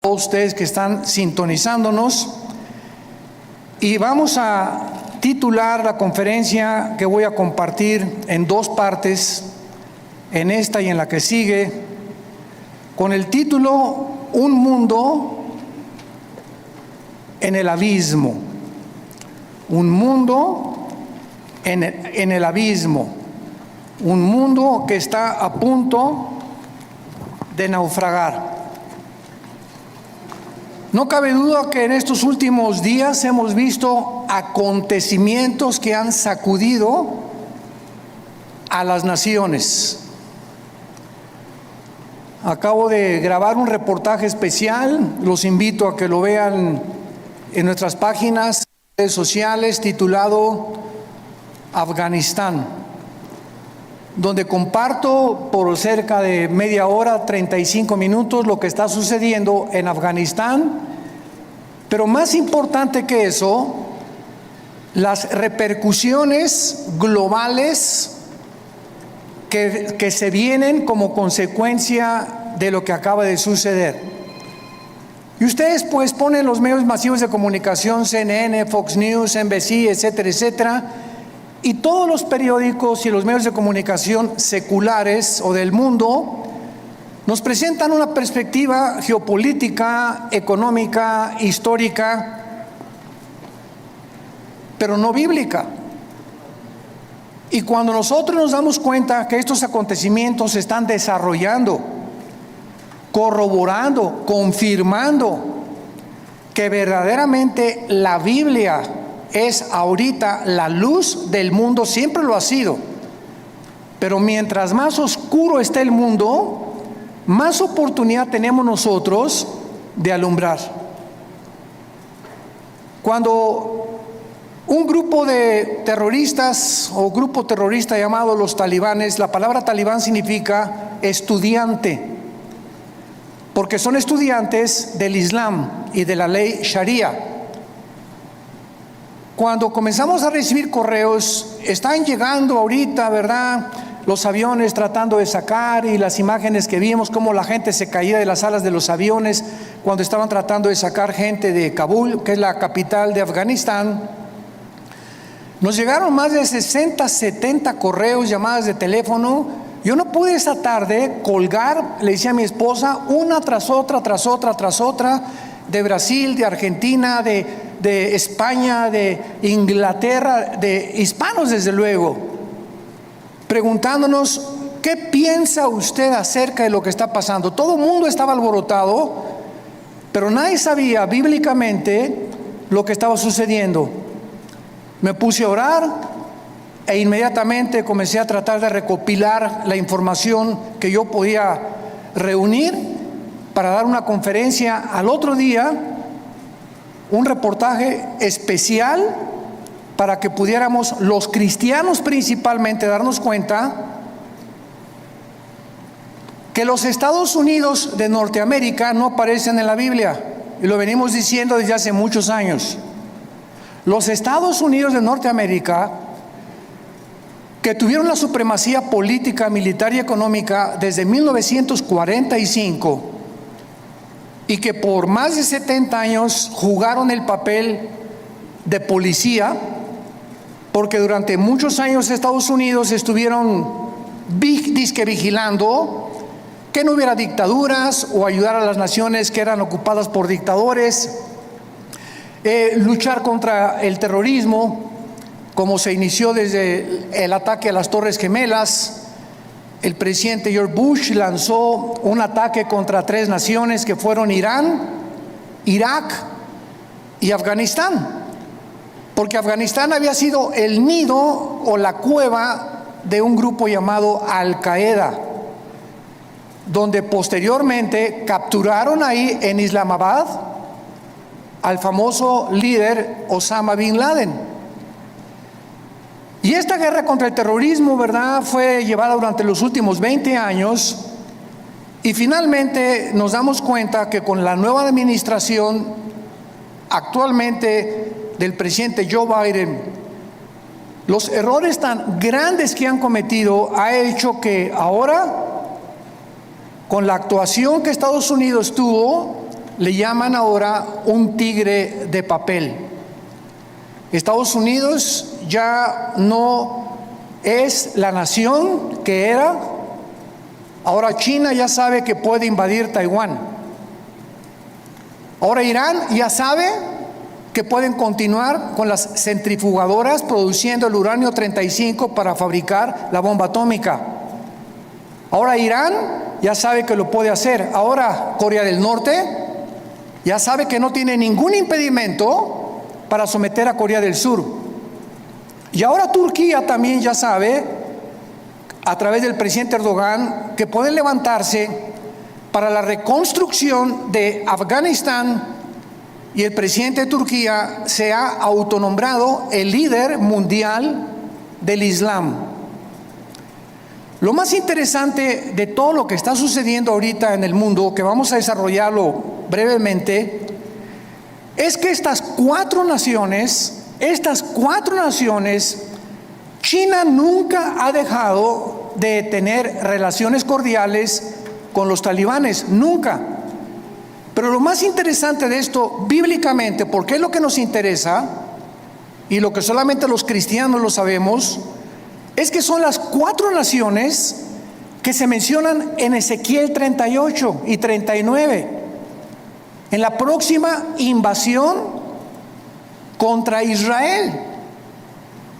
ustedes que están sintonizándonos, y vamos a titular la conferencia que voy a compartir en dos partes, en esta y en la que sigue, con el título Un mundo en el abismo. Un mundo en el abismo. Un mundo que está a punto de naufragar. No cabe duda que en estos últimos días hemos visto acontecimientos que han sacudido a las naciones. Acabo de grabar un reportaje especial, los invito a que lo vean en nuestras páginas, redes sociales, titulado Afganistán, donde comparto por cerca de media hora, 35 minutos, lo que está sucediendo en Afganistán, pero más importante que eso, las repercusiones globales que se vienen como consecuencia de lo que acaba de suceder. Y ustedes pues ponen los medios masivos de comunicación, CNN, Fox News, NBC, etcétera, etcétera, y todos los periódicos y los medios de comunicación seculares o del mundo nos presentan una perspectiva geopolítica, económica, histórica, pero no bíblica. Y cuando nosotros nos damos cuenta que estos acontecimientos se están desarrollando, corroborando, confirmando que verdaderamente la Biblia es ahorita la luz del mundo, siempre lo ha sido, pero mientras más oscuro esté el mundo, más oportunidad tenemos nosotros de alumbrar. Cuando un grupo de terroristas o grupo terrorista llamado los talibanes, la palabra talibán significa estudiante, porque son estudiantes del Islam y de la ley Sharia. Cuando comenzamos a recibir correos, están llegando ahorita, ¿verdad?, los aviones tratando de sacar, y las imágenes que vimos, cómo la gente se caía de las alas de los aviones cuando estaban tratando de sacar gente de Kabul, que es la capital de Afganistán. Nos llegaron más de 60, 70 correos, llamadas de teléfono. Yo no pude esa tarde colgar, le decía a mi esposa, una tras otra, de Brasil, de Argentina, de España, de Inglaterra, de hispanos desde luego, preguntándonos, ¿qué piensa usted acerca de lo que está pasando? Todo el mundo estaba alborotado, pero nadie sabía bíblicamente lo que estaba sucediendo. Me puse a orar e inmediatamente comencé a tratar de recopilar la información que yo podía reunir para dar una conferencia al otro día, un reportaje especial para que pudiéramos los cristianos principalmente darnos cuenta que los Estados Unidos de Norteamérica no aparecen en la Biblia, y lo venimos diciendo desde hace muchos años. Los Estados Unidos de Norteamérica, que tuvieron la supremacía política, militar y económica desde 1945, y que por más de 70 años jugaron el papel de policía, porque durante muchos años Estados Unidos estuvieron disque vigilando que no hubiera dictaduras o ayudar a las naciones que eran ocupadas por dictadores, luchar contra el terrorismo, como se inició desde el ataque a las Torres Gemelas. El presidente George Bush lanzó un ataque contra 3 naciones que fueron Irán, Irak y Afganistán, porque Afganistán había sido el nido o la cueva de un grupo llamado Al-Qaeda, donde posteriormente capturaron ahí en Islamabad al famoso líder Osama Bin Laden. Y esta guerra contra el terrorismo, ¿verdad?, fue llevada durante los últimos 20 años, y finalmente nos damos cuenta que con la nueva administración actualmente del presidente Joe Biden, los errores tan grandes que han cometido ha hecho que ahora, con la actuación que Estados Unidos tuvo, le llaman ahora un tigre de papel. Estados Unidos ya no es la nación que era. Ahora China ya sabe que puede invadir Taiwán. Ahora Irán ya sabe que pueden continuar con las centrifugadoras produciendo el uranio 35 para fabricar la bomba atómica. Ahora Irán ya sabe que lo puede hacer. Ahora Corea del Norte ya sabe que no tiene ningún impedimento para someter a Corea del Sur. Y ahora Turquía también ya sabe, a través del presidente Erdogan, que pueden levantarse para la reconstrucción de Afganistán, y el presidente de Turquía se ha autonombrado el líder mundial del Islam. Lo más interesante de todo lo que está sucediendo ahorita en el mundo, que vamos a desarrollarlo brevemente, es que estas cuatro naciones, China nunca ha dejado de tener relaciones cordiales con los talibanes, nunca. Pero lo más interesante de esto, bíblicamente, porque es lo que nos interesa, y lo que solamente los cristianos lo sabemos, es que son las cuatro naciones que se mencionan en Ezequiel 38 y 39, en la próxima invasión contra Israel.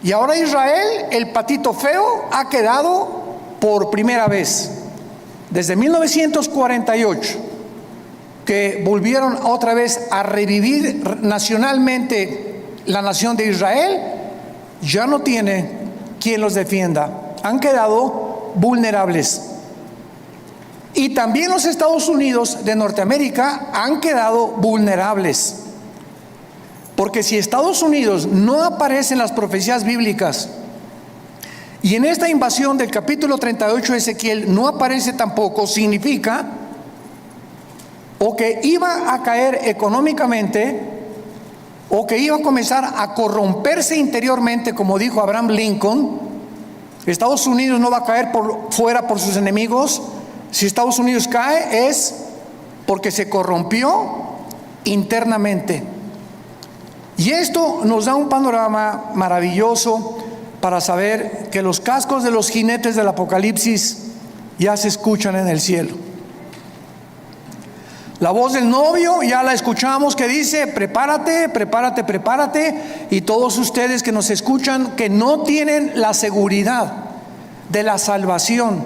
Y ahora Israel, el patito feo, ha quedado por primera vez desde 1948, que volvieron otra vez a revivir nacionalmente la nación de Israel. Ya no tiene quien los defienda, han quedado vulnerables. Y también los Estados Unidos de Norteamérica han quedado vulnerables, porque si Estados Unidos no aparece en las profecías bíblicas, y en esta invasión del capítulo 38 de Ezequiel no aparece tampoco, significa o que iba a caer económicamente, o que iba a comenzar a corromperse interiormente, como dijo Abraham Lincoln. Estados Unidos no va a caer fuera por sus enemigos. Si Estados Unidos cae es porque se corrompió internamente. Y esto nos da un panorama maravilloso para saber que los cascos de los jinetes del Apocalipsis ya se escuchan en el cielo. La voz del novio ya la escuchamos, que dice: prepárate, prepárate, prepárate. Y todos ustedes que nos escuchan, que no tienen la seguridad de la salvación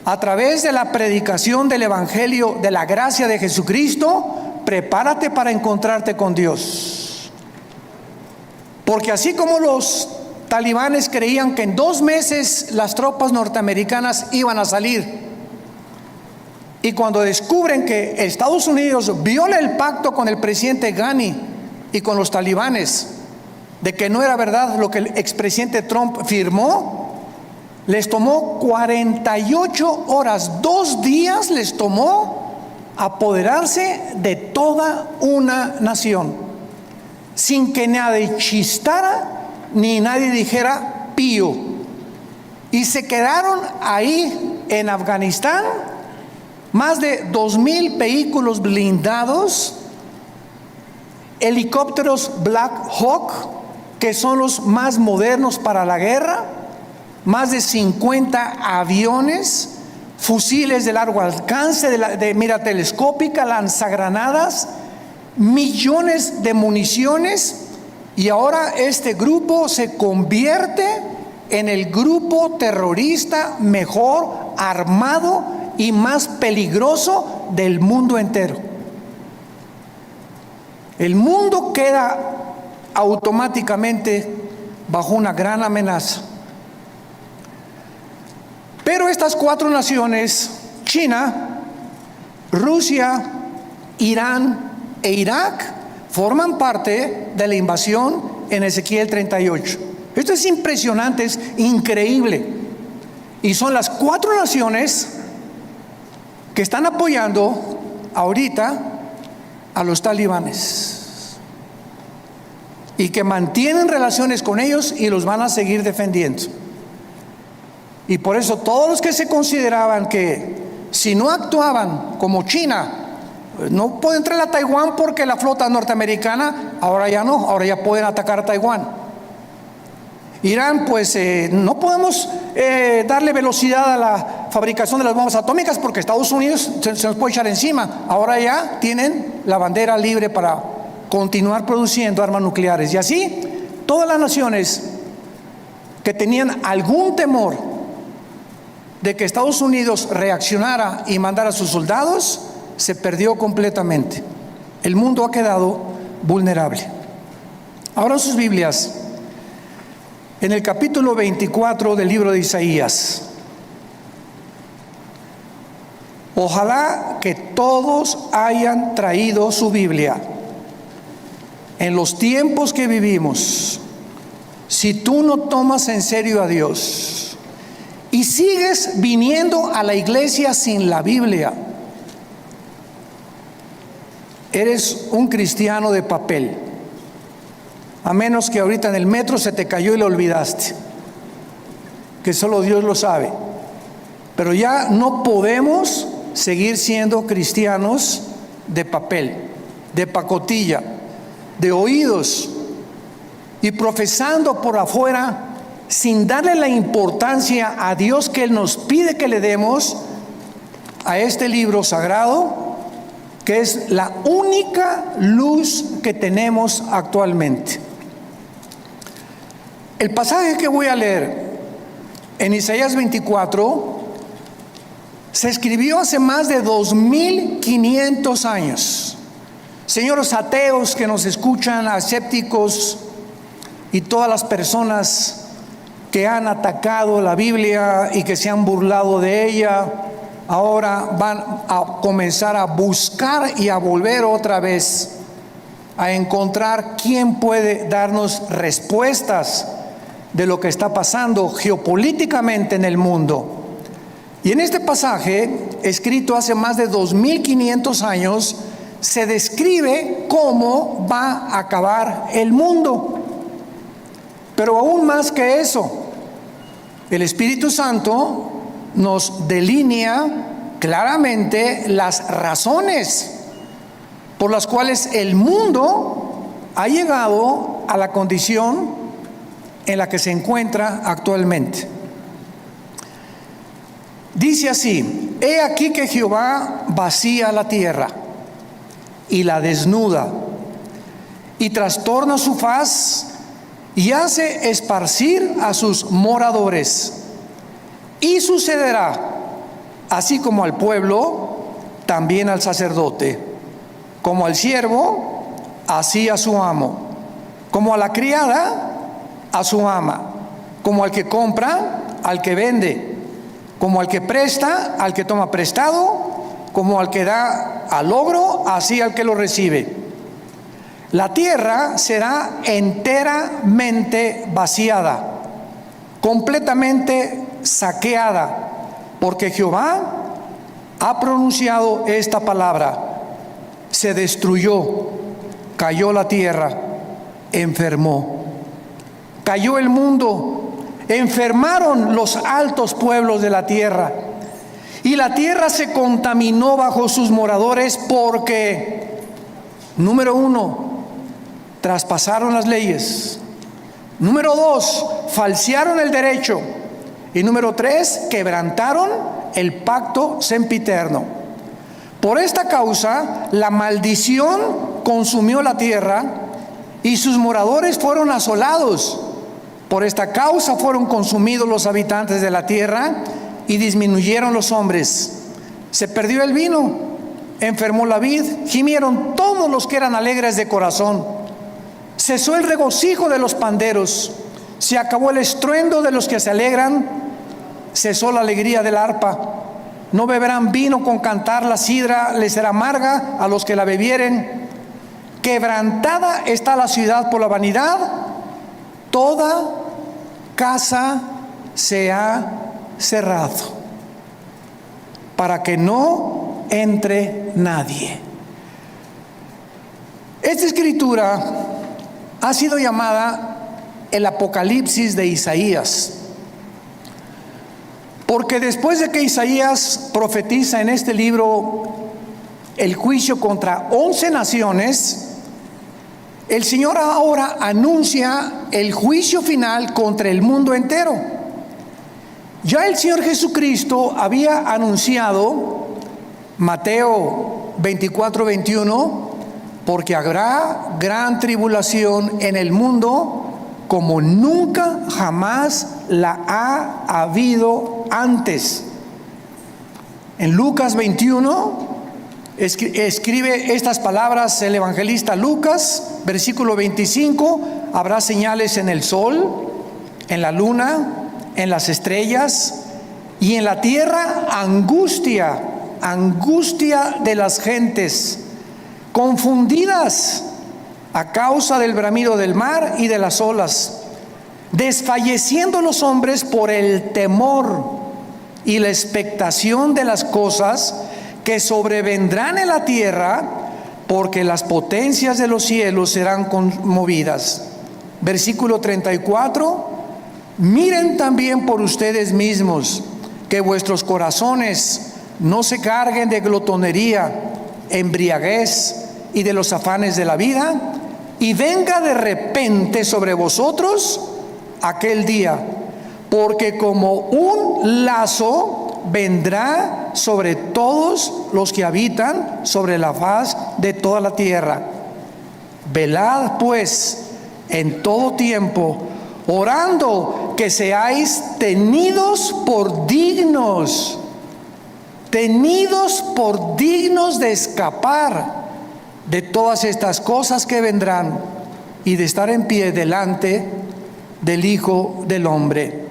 a través de la predicación del Evangelio de la gracia de Jesucristo, prepárate para encontrarte con Dios. Porque así como los talibanes creían que en 2 meses las tropas norteamericanas iban a salir, y cuando descubren que Estados Unidos viola el pacto con el presidente Ghani y con los talibanes, de que no era verdad lo que el expresidente Trump firmó, les tomó 48 horas, 2 días les tomó apoderarse de toda una nación, sin que nadie chistara ni nadie dijera pío. Y se quedaron ahí en Afganistán más de 2,000 vehículos blindados, helicópteros Black Hawk, que son los más modernos para la guerra, más de 50 aviones, fusiles de largo alcance, de mira telescópica, lanzagranadas, millones de municiones. Y ahora este grupo se convierte en el grupo terrorista mejor armado y más peligroso del mundo entero. El mundo queda automáticamente bajo una gran amenaza. Pero estas 4 naciones, China, Rusia, Irán e Irak, forman parte de la invasión en Ezequiel 38. Esto es impresionante, es increíble. Y son las 4 naciones que están apoyando ahorita a los talibanes y que mantienen relaciones con ellos y los van a seguir defendiendo. Y por eso todos los que se consideraban que si no actuaban como China No puede entrar a Taiwán porque la flota norteamericana, ahora ya no, ahora ya pueden atacar a Taiwán. Irán, pues no podemos darle velocidad a la fabricación de las bombas atómicas porque Estados Unidos se nos puede echar encima. Ahora ya tienen la bandera libre para continuar produciendo armas nucleares. Y así, todas las naciones que tenían algún temor de que Estados Unidos reaccionara y mandara a sus soldados, se perdió completamente. El mundo ha quedado vulnerable. Ahora sus Biblias, en el capítulo 24 del libro de Isaías. Ojalá que todos hayan traído su Biblia. En los tiempos que vivimos, si tú no tomas en serio a Dios y sigues viniendo a la iglesia sin la Biblia, eres un cristiano de papel. A menos que ahorita en el metro se te cayó y lo olvidaste, que solo Dios lo sabe. Pero ya no podemos seguir siendo cristianos de papel, de pacotilla, de oídos, y profesando por afuera sin darle la importancia a Dios que Él nos pide que le demos a este libro sagrado, que es la única luz que tenemos actualmente. El pasaje que voy a leer en Isaías 24 se escribió hace más de 2500 años. Señores ateos que nos escuchan, escépticos y todas las personas que han atacado la Biblia y que se han burlado de ella, ahora van a comenzar a buscar y a volver otra vez a encontrar quién puede darnos respuestas de lo que está pasando geopolíticamente en el mundo. Y en este pasaje, escrito hace más de 2500 años, se describe cómo va a acabar el mundo. Pero aún más que eso, el Espíritu Santo nos delinea claramente las razones por las cuales el mundo ha llegado a la condición en la que se encuentra actualmente. Dice así: he aquí que Jehová vacía la tierra y la desnuda, y trastorna su faz, y hace esparcir a sus moradores. Y sucederá, así como al pueblo, también al sacerdote, como al siervo, así a su amo, como a la criada, a su ama, como al que compra, al que vende, como al que presta, al que toma prestado, como al que da al logro, así al que lo recibe. La tierra será enteramente vaciada, completamente saqueada, porque Jehová ha pronunciado esta palabra. Se destruyó, cayó la tierra, enfermó. Cayó el mundo, enfermaron los altos pueblos de la tierra, y la tierra se contaminó bajo sus moradores porque, número 1, traspasaron las leyes. Número 2, falsearon el derecho. Y número 3, quebrantaron el pacto sempiterno. Por esta causa, la maldición consumió la tierra y sus moradores fueron asolados. Por esta causa fueron consumidos los habitantes de la tierra y disminuyeron los hombres. Se perdió el vino, enfermó la vid, gimieron todos los que eran alegres de corazón. Cesó el regocijo de los panderos, se acabó el estruendo de los que se alegran, cesó la alegría del arpa. No beberán vino con cantar, la sidra les será amarga a los que la bebieren. Quebrantada está la ciudad por la vanidad, toda casa se ha cerrado, para que no entre nadie. Esta escritura ha sido llamada el Apocalipsis de Isaías, porque después de que Isaías profetiza en este libro el juicio contra 11 naciones, el Señor ahora anuncia el juicio final contra el mundo entero. Ya el Señor Jesucristo había anunciado, Mateo 24:21, porque habrá gran tribulación en el mundo como nunca jamás la ha habido antes. En Lucas 21 escribe estas palabras el evangelista Lucas, versículo 25: habrá señales en el sol, en la luna, en las estrellas, y en la tierra angustia de las gentes, confundidas a causa del bramido del mar y de las olas, desfalleciendo los hombres por el temor y la expectación de las cosas que sobrevendrán en la tierra, porque las potencias de los cielos serán conmovidas. Versículo 34: miren también por ustedes mismos, que vuestros corazones no se carguen de glotonería, embriaguez y de los afanes de la vida, y venga de repente sobre vosotros aquel día, porque como un lazo vendrá sobre todos los que habitan sobre la faz de toda la tierra. Velad pues en todo tiempo, orando que seáis tenidos por dignos de escapar de todas estas cosas que vendrán y de estar en pie delante del Hijo del Hombre.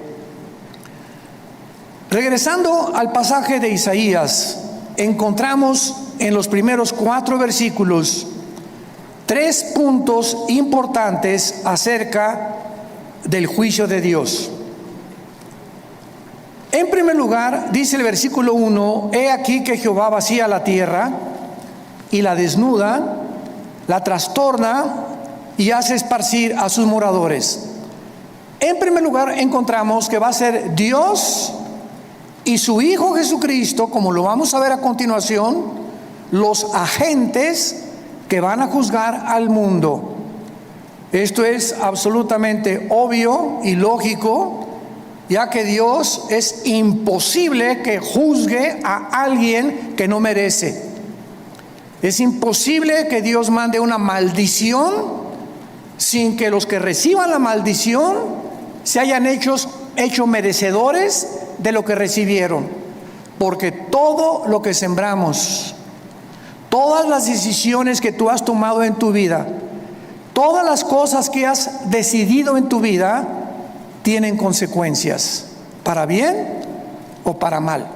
Regresando al pasaje de Isaías, encontramos en los primeros 4 versículos 3 puntos importantes acerca del juicio de Dios. En primer lugar, dice el versículo 1: he aquí que Jehová vacía la tierra y la desnuda, la trastorna y hace esparcir a sus moradores. En primer lugar, encontramos que va a ser Dios y su Hijo Jesucristo, como lo vamos a ver a continuación, los agentes que van a juzgar al mundo. Esto es absolutamente obvio y lógico, ya que Dios es imposible que juzgue a alguien que no merece. Es imposible que Dios mande una maldición sin que los que reciban la maldición se hayan hecho merecedores de lo que recibieron. Porque todo lo que sembramos, todas las decisiones que tú has tomado en tu vida, todas las cosas que has decidido en tu vida, tienen consecuencias, para bien o para mal.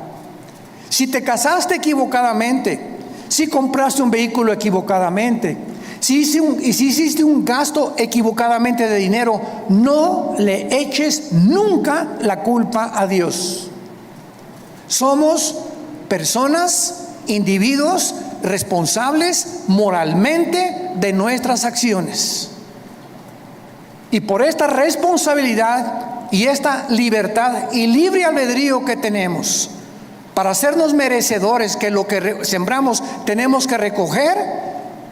Si te casaste equivocadamente, si compraste un vehículo equivocadamente, si hiciste un gasto equivocadamente de dinero, no le eches nunca la culpa a Dios. Somos personas, individuos responsables moralmente de nuestras acciones. Y por esta responsabilidad y esta libertad y libre albedrío que tenemos para hacernos merecedores que lo que sembramos tenemos que recoger,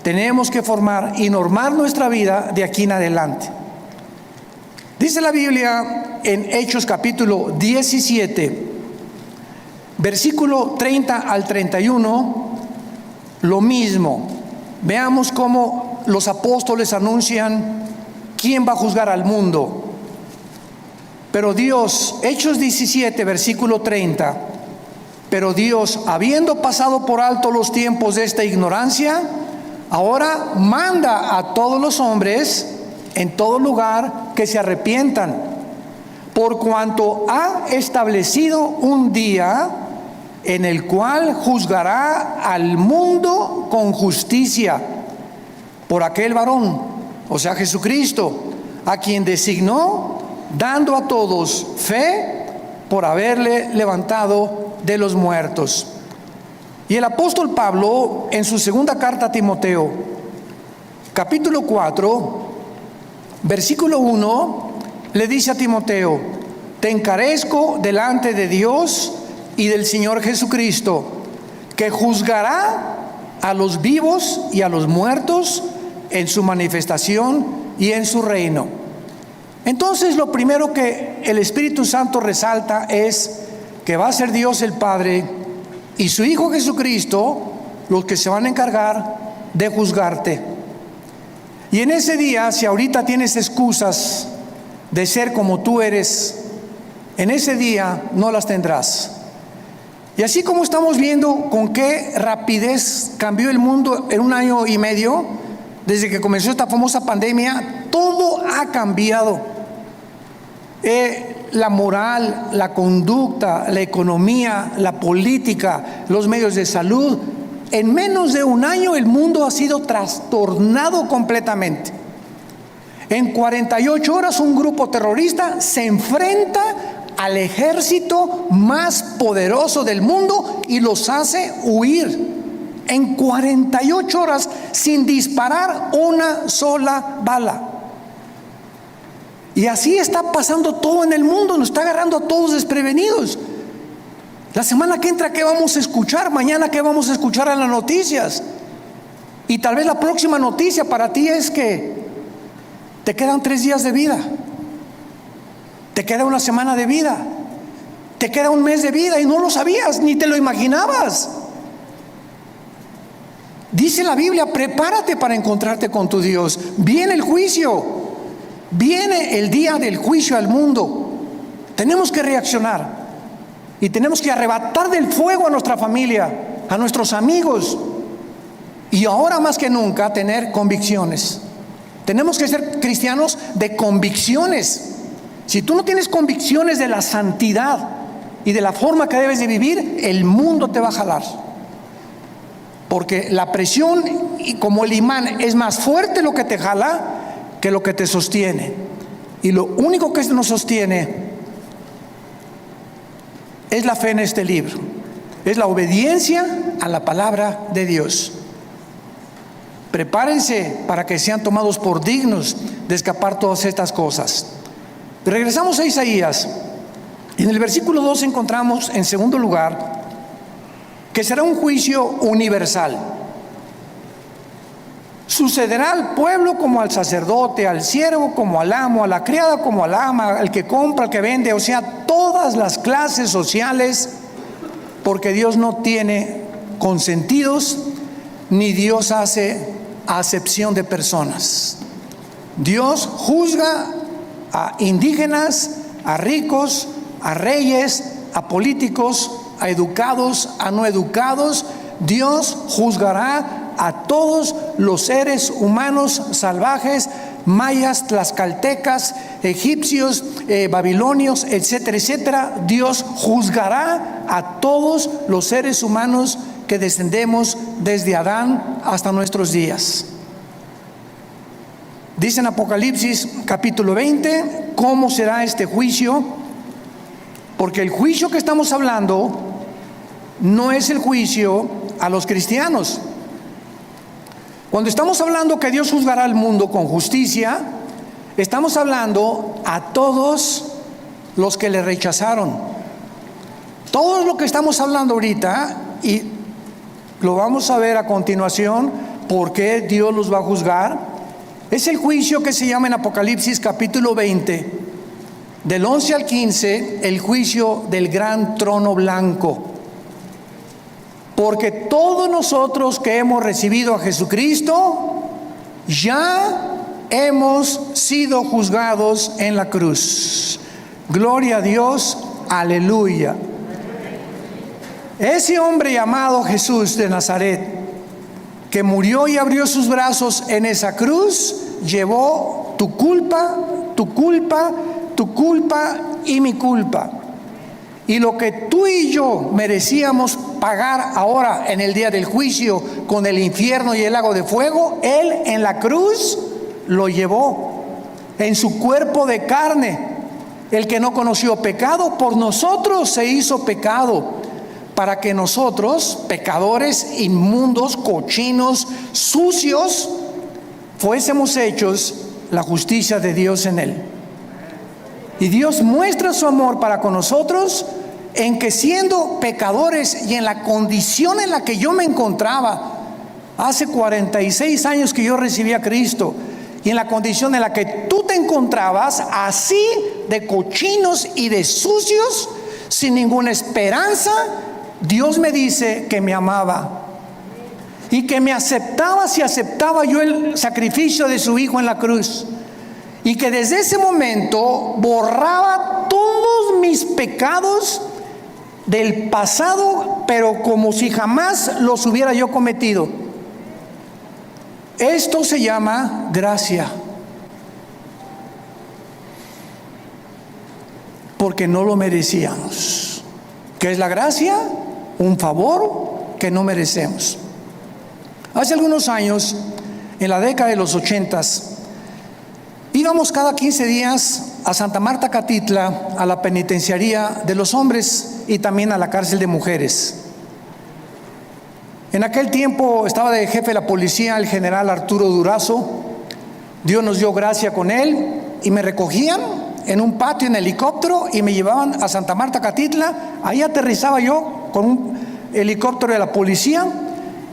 tenemos que formar y normar nuestra vida de aquí en adelante. Dice la Biblia en Hechos capítulo 17, versículo 30 al 31, lo mismo. Veamos cómo los apóstoles anuncian quién va a juzgar al mundo. Pero Dios, Hechos 17, versículo 30, pero Dios, habiendo pasado por alto los tiempos de esta ignorancia, ahora manda a todos los hombres en todo lugar que se arrepientan, por cuanto ha establecido un día en el cual juzgará al mundo con justicia por aquel varón, o sea Jesucristo, a quien designó, dando a todos fe por haberle levantado de los muertos. Y el apóstol Pablo, en su segunda carta a Timoteo, capítulo 4, versículo 1, le dice a Timoteo: te encarezco delante de Dios y del Señor Jesucristo, que juzgará a los vivos y a los muertos en su manifestación y en su reino. Entonces, lo primero que el Espíritu Santo resalta es que va a ser Dios el Padre y su Hijo Jesucristo los que se van a encargar de juzgarte. Y en ese día, si ahorita tienes excusas de ser como tú eres, en ese día no las tendrás. Y así como estamos viendo con qué rapidez cambió el mundo en 1 año y medio, desde que comenzó esta famosa pandemia, todo ha cambiado. La moral, la conducta, la economía, la política, los medios de salud. En menos de 1 año el mundo ha sido trastornado completamente. En 48 horas un grupo terrorista se enfrenta al ejército más poderoso del mundo y los hace huir. En 48 horas sin disparar una sola bala. Y así está pasando todo en el mundo, nos está agarrando a todos desprevenidos. La semana que entra, ¿qué vamos a escuchar? Mañana, ¿qué vamos a escuchar en las noticias? Y tal vez la próxima noticia para ti es que te quedan 3 días de vida, te queda 1 semana de vida, te queda 1 mes de vida y no lo sabías, ni te lo imaginabas. Dice la Biblia, prepárate para encontrarte con tu Dios. Viene el juicio, viene el día del juicio al mundo. Tenemos que reaccionar y tenemos que arrebatar del fuego a nuestra familia, a nuestros amigos, y ahora más que nunca tener convicciones. Tenemos que ser cristianos de convicciones. Si tú no tienes convicciones de la santidad y de la forma que debes de vivir, el mundo te va a jalar. Porque la presión, y como el imán, es más fuerte lo que te jala que lo que te sostiene. Y lo único que nos sostiene es la fe en este libro, es la obediencia a la palabra de Dios. Prepárense para que sean tomados por dignos de escapar todas estas cosas. Regresamos a Isaías. En el versículo 2 encontramos, en segundo lugar, que será un juicio universal. Sucederá al pueblo como al sacerdote, al siervo como al amo, a la criada como al ama, al que compra, al que vende, o sea, todas las clases sociales, porque Dios no tiene consentidos, ni Dios hace acepción de personas. Dios juzga a indígenas, a ricos, a reyes, a políticos, a educados, a no educados. Dios juzgará a todos los seres humanos salvajes, mayas, tlaxcaltecas, egipcios, babilonios, etcétera, etcétera. Dios juzgará a todos los seres humanos que descendemos desde Adán hasta nuestros días. Dice en Apocalipsis capítulo 20 cómo será este juicio, porque el juicio que estamos hablando no es el juicio a los cristianos. Cuando estamos hablando que Dios juzgará al mundo con justicia, estamos hablando a todos los que le rechazaron. Todo lo que estamos hablando ahorita, y lo vamos a ver a continuación, por qué Dios los va a juzgar, es el juicio que se llama en Apocalipsis capítulo 20, del 11 al 15, el juicio del gran trono blanco. Porque todos nosotros que hemos recibido a Jesucristo, ya hemos sido juzgados en la cruz. Gloria a Dios, aleluya. Ese hombre llamado Jesús de Nazaret, que murió y abrió sus brazos en esa cruz, llevó tu culpa, tu culpa, tu culpa y mi culpa. Y lo que tú y yo merecíamos pagar ahora en el día del juicio con el infierno y el lago de fuego, Él en la cruz lo llevó en su cuerpo de carne. El que no conoció pecado, por nosotros se hizo pecado, para que nosotros, pecadores, inmundos, cochinos, sucios, fuésemos hechos la justicia de Dios en Él. Y Dios muestra su amor para con nosotros en que, siendo pecadores y en la condición en la que yo me encontraba, Hace 46 años que yo recibí a Cristo, y en la condición en la que tú te encontrabas, así de cochinos y de sucios, sin ninguna esperanza, Dios me dice que me amaba y que me aceptaba si aceptaba yo el sacrificio de su Hijo en la cruz, y que desde ese momento borraba todos mis pecados del pasado, pero como si jamás los hubiera yo cometido. Esto se llama gracia, porque no lo merecíamos. ¿Qué es la gracia? Un favor que no merecemos. Hace algunos años, en la década de los 80s, íbamos cada 15 días a Santa Marta, Catitla, a la penitenciaría de los hombres y también a la cárcel de mujeres. En aquel tiempo estaba de jefe de la policía el general Arturo Durazo. Dios nos dio gracia con él y me recogían en un patio en helicóptero y me llevaban a Santa Marta, Catitla. Ahí aterrizaba yo con un helicóptero de la policía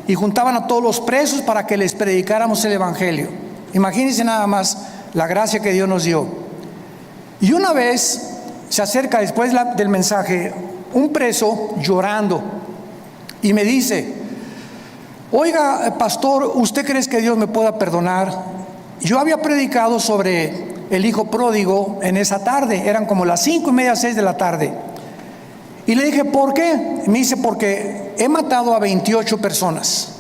y juntaban a todos los presos para que les predicáramos el evangelio. Imagínense nada más la gracia que Dios nos dio. Y una vez se acerca después del mensaje un preso llorando y me dice: oiga, pastor, ¿usted cree que Dios me pueda perdonar? Yo había predicado sobre el hijo pródigo en esa tarde, eran como las 5:30, 6 de la tarde. Y le dije, ¿por qué? Me dice, porque he matado a 28 personas.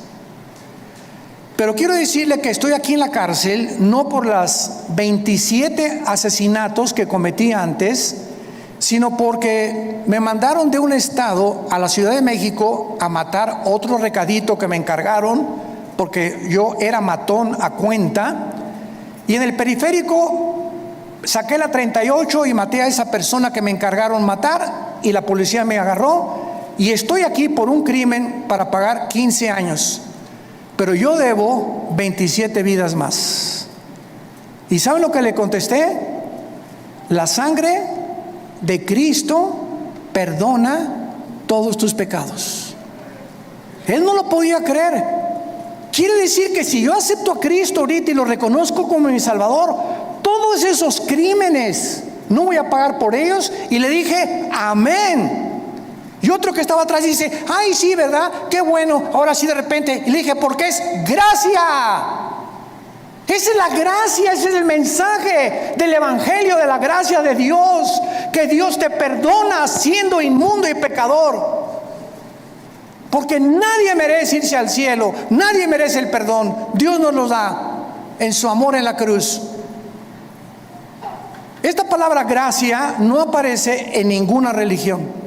Pero quiero decirle que estoy aquí en la cárcel no por las 27 asesinatos que cometí antes, sino porque me mandaron de un estado a la Ciudad de México a matar otro recadito que me encargaron, porque yo era matón a cuenta, y en el periférico saqué la 38 y maté a esa persona que me encargaron matar, y la policía me agarró, y estoy aquí por un crimen para pagar 15 años, pero yo debo 27 vidas más. ¿Y saben lo que le contesté? La sangre de Cristo perdona todos tus pecados. Él no lo podía creer. Quiere decir que si yo acepto a Cristo ahorita y lo reconozco como mi Salvador, todos esos crímenes no voy a pagar por ellos. Y le dije, amén. Y otro que estaba atrás dice, ay, sí, ¿verdad? Qué bueno, ahora sí de repente. Y le dije, porque es gracia. Esa es la gracia, ese es el mensaje del evangelio, de la gracia de Dios, que Dios te perdona siendo inmundo y pecador. Porque nadie merece irse al cielo, nadie merece el perdón. Dios nos lo da en su amor en la cruz. Esta palabra gracia no aparece en ninguna religión.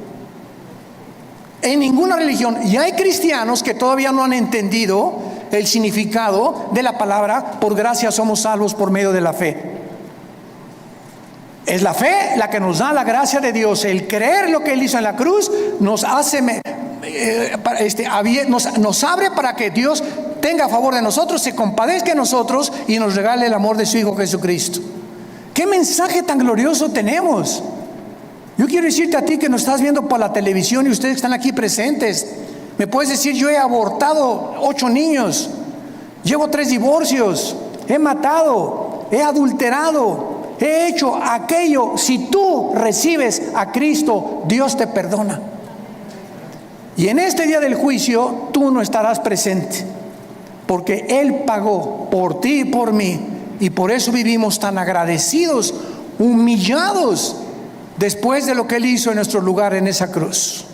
En ninguna religión. Y hay cristianos que todavía no han entendido el significado de la palabra por gracia somos salvos por medio de la fe. Es la fe la que nos da la gracia de Dios. El creer lo que Él hizo en la cruz nos hace nos abre para que Dios tenga a favor de nosotros, se compadezca de nosotros y nos regale el amor de su Hijo Jesucristo. ¿Qué mensaje tan glorioso tenemos? Yo quiero decirte a ti que nos estás viendo por la televisión y ustedes están aquí presentes. Me puedes decir, yo he abortado 8 niños, llevo 3 divorcios, he matado, he adulterado, he hecho aquello. Si tú recibes a Cristo, Dios te perdona. Y en este día del juicio, tú no estarás presente, porque Él pagó por ti y por mí. Y por eso vivimos tan agradecidos, humillados, después de lo que Él hizo en nuestro lugar en esa cruz.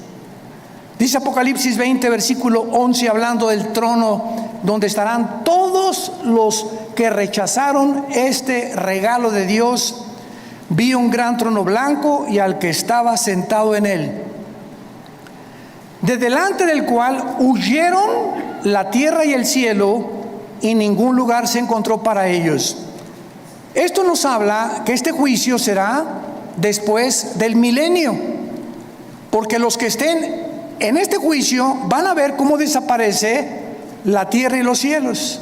Dice Apocalipsis 20, versículo 11, hablando del trono donde estarán todos los que rechazaron este regalo de Dios. Vi un gran trono blanco y al que estaba sentado en él, de delante del cual huyeron la tierra y el cielo, y ningún lugar se encontró para ellos. Esto nos habla que este juicio será después del milenio, porque los que estén en este juicio van a ver cómo desaparece la tierra y los cielos,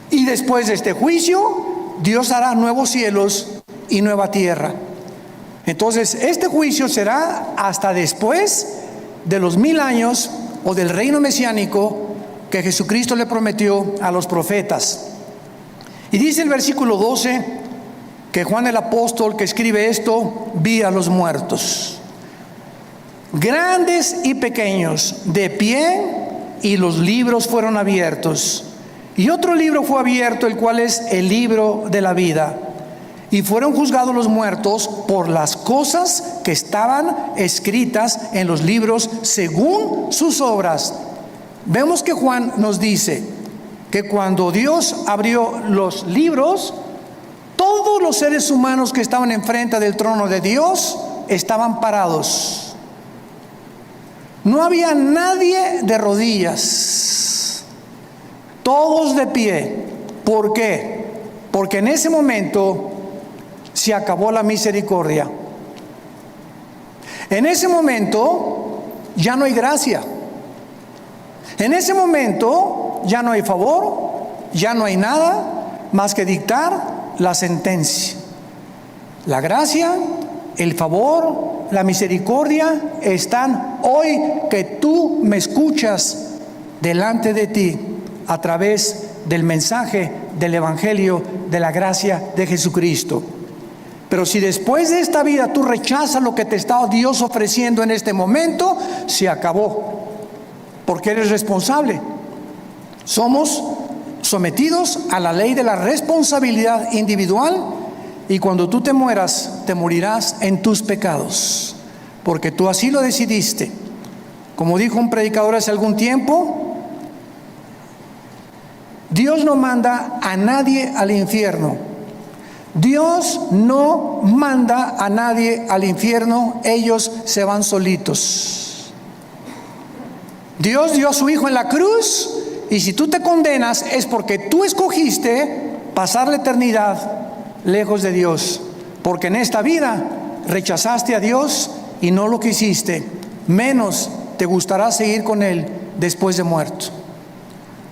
y después de este juicio Dios hará nuevos cielos y nueva tierra. Entonces este juicio será hasta después de los 1000 años o del reino mesiánico, que Jesucristo le prometió a los profetas. Y dice el versículo 12 que Juan el apóstol que escribe esto, vi a los muertos, grandes y pequeños, de pie, y los libros fueron abiertos. Y otro libro fue abierto, el cual es el libro de la vida. Y fueron juzgados los muertos por las cosas que estaban escritas en los libros según sus obras. Vemos que Juan nos dice que cuando Dios abrió los libros, todos los seres humanos que estaban enfrente del trono de Dios estaban parados. No había nadie de rodillas, todos de pie. ¿Por qué? Porque en ese momento se acabó la misericordia. En ese momento ya no hay gracia. En ese momento ya no hay favor, ya no hay nada más que dictar la sentencia. La gracia, el favor, la misericordia están hoy que tú me escuchas delante de ti a través del mensaje del Evangelio de la gracia de Jesucristo. Pero si después de esta vida tú rechazas lo que te está Dios ofreciendo en este momento, se acabó, porque eres responsable. Somos sometidos a la ley de la responsabilidad individual, y cuando tú te mueras, te morirás en tus pecados, porque tú así lo decidiste. Como dijo un predicador hace algún tiempo, Dios no manda a nadie al infierno. Dios no manda a nadie al infierno, ellos se van solitos. Dios dio a su Hijo en la cruz, y si tú te condenas es porque tú escogiste pasar la eternidad lejos de Dios, porque en esta vida rechazaste a Dios y no lo quisiste, menos te gustará seguir con Él después de muerto.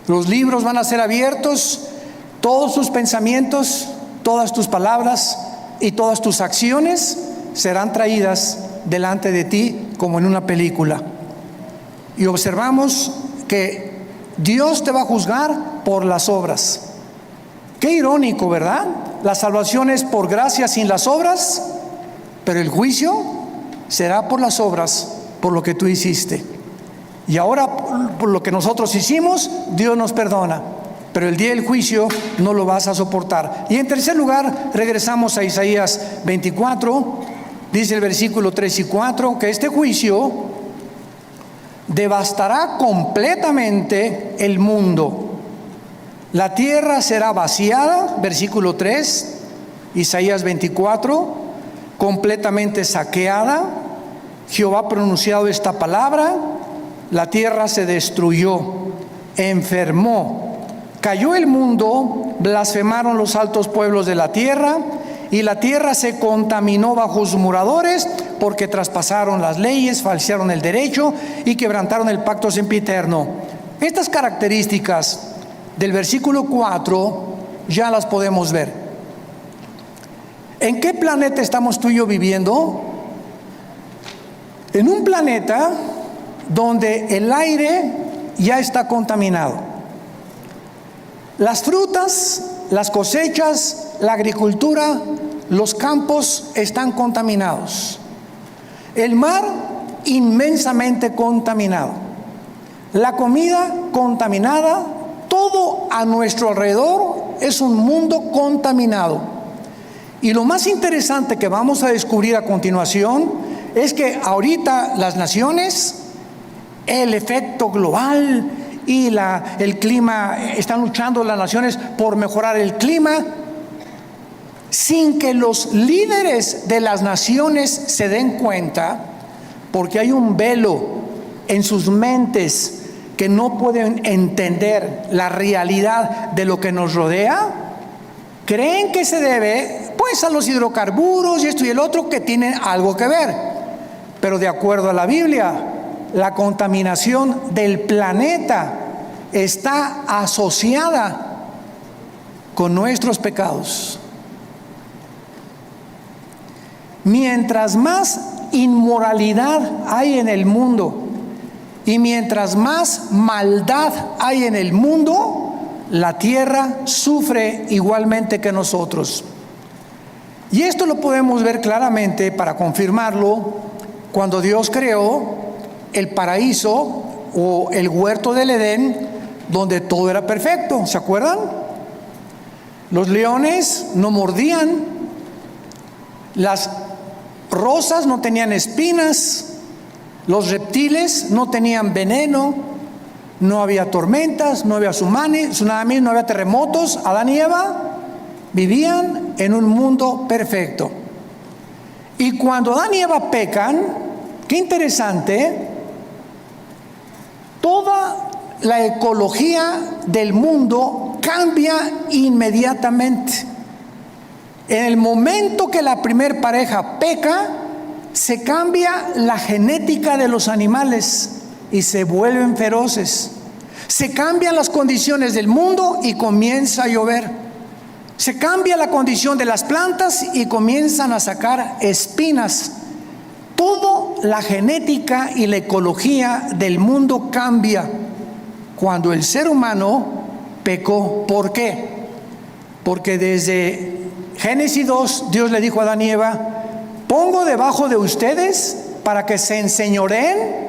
Los libros van a ser abiertos, todos tus pensamientos, todas tus palabras y todas tus acciones serán traídas delante de ti como en una película. Y observamos que Dios te va a juzgar por las obras. Qué irónico, ¿verdad? La salvación es por gracia sin las obras, pero el juicio será por las obras, por lo que tú hiciste. Y ahora, por lo que nosotros hicimos, Dios nos perdona, pero el día del juicio no lo vas a soportar. Y en tercer lugar, regresamos a Isaías 24, dice el versículo 3 y 4, que este juicio devastará completamente el mundo. La tierra será vaciada, versículo 3, Isaías 24, completamente saqueada. Jehová ha pronunciado esta palabra: la tierra se destruyó, enfermó, cayó el mundo, blasfemaron los altos pueblos de la tierra, y la tierra se contaminó bajo sus moradores, porque traspasaron las leyes, falsearon el derecho y quebrantaron el pacto sempiterno. Estas características del versículo 4 ya las podemos ver. ¿En qué planeta estamos tú y yo viviendo? En un planeta donde el aire ya está contaminado. Las frutas, las cosechas, la agricultura, los campos están contaminados. El mar inmensamente contaminado. La comida contaminada. Todo a nuestro alrededor es un mundo contaminado. Y lo más interesante que vamos a descubrir a continuación es que ahorita las naciones, el efecto global y el clima, están luchando las naciones por mejorar el clima, sin que los líderes de las naciones se den cuenta, porque hay un velo en sus mentes que no pueden entender la realidad de lo que nos rodea. Creen que se debe pues a los hidrocarburos y esto y el otro, que tienen algo que ver, pero de acuerdo a la Biblia, la contaminación del planeta está asociada con nuestros pecados. Mientras más inmoralidad hay en el mundo Y mientras más maldad hay en el mundo, la tierra sufre igualmente que nosotros. Y esto lo podemos ver claramente, para confirmarlo, cuando Dios creó el paraíso o el huerto del Edén, donde todo era perfecto. ¿Se acuerdan? Los leones no mordían, las rosas no tenían espinas, los reptiles no tenían veneno, no había tormentas, no había tsunamis, no había terremotos. Adán y Eva vivían en un mundo perfecto. Y cuando Adán y Eva pecan, qué interesante, toda la ecología del mundo cambia inmediatamente. En el momento que la primer pareja peca, se cambia la genética de los animales y se vuelven feroces. Se cambian las condiciones del mundo y comienza a llover. Se cambia la condición de las plantas y comienzan a sacar espinas. Toda la genética y la ecología del mundo cambia cuando el ser humano pecó. ¿Por qué? Porque desde Génesis 2, Dios le dijo a Adán y Eva: pongo debajo de ustedes para que se enseñoreen,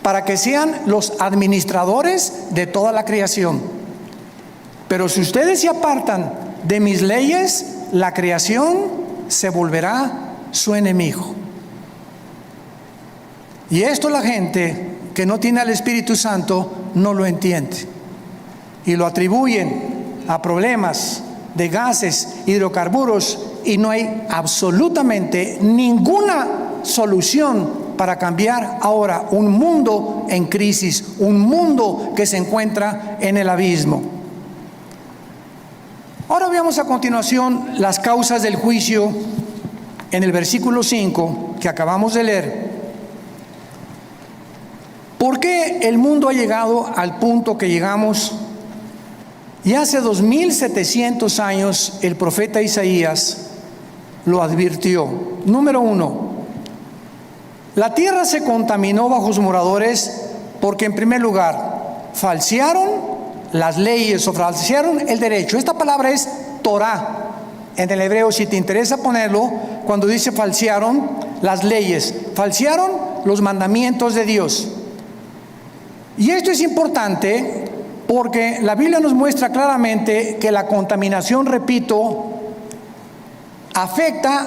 para que sean los administradores de toda la creación. Pero si ustedes se apartan de mis leyes, la creación se volverá su enemigo. Y esto la gente que no tiene al Espíritu Santo no lo entiende. Y lo atribuyen a problemas de gases, hidrocarburos, y no hay absolutamente ninguna solución para cambiar ahora un mundo en crisis, un mundo que se encuentra en el abismo. Ahora veamos a continuación las causas del juicio en el versículo 5 que acabamos de leer. ¿Por qué el mundo ha llegado al punto que llegamos? Y hace 2700 años el profeta Isaías lo advirtió. Número 1, la tierra se contaminó bajo sus moradores porque, en primer lugar, falsearon las leyes o falsearon el derecho. Esta palabra es Torah en el hebreo, si te interesa ponerlo, cuando dice falsearon las leyes, falsearon los mandamientos de Dios. Y esto es importante porque la Biblia nos muestra claramente que la contaminación, repito, afecta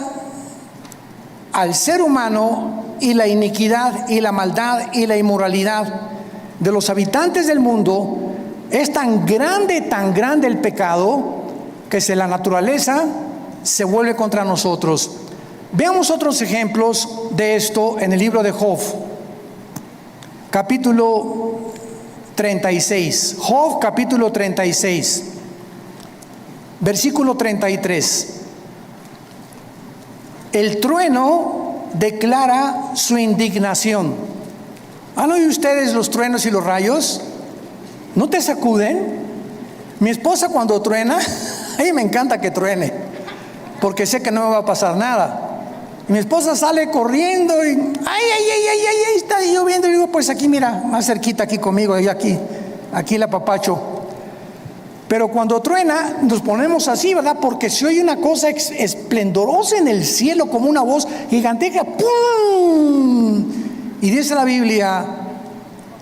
al ser humano, y la iniquidad y la maldad y la inmoralidad de los habitantes del mundo es tan grande el pecado, que la naturaleza se vuelve contra nosotros. Veamos otros ejemplos de esto en el libro de Job, capítulo 36. Job, capítulo 36, versículo 33. El trueno declara su indignación. ¿Han oído ustedes los truenos y los rayos? ¿No te sacuden? Mi esposa, cuando truena, a mí me encanta que truene, porque sé que no me va a pasar nada. Y mi esposa sale corriendo y ay, está lloviendo. Y digo, pues aquí, mira, más cerquita aquí conmigo, y aquí la papacho. Pero cuando truena, nos ponemos así, ¿verdad? Porque se oye una cosa esplendorosa en el cielo, como una voz gigantesca, ¡pum! Y dice la Biblia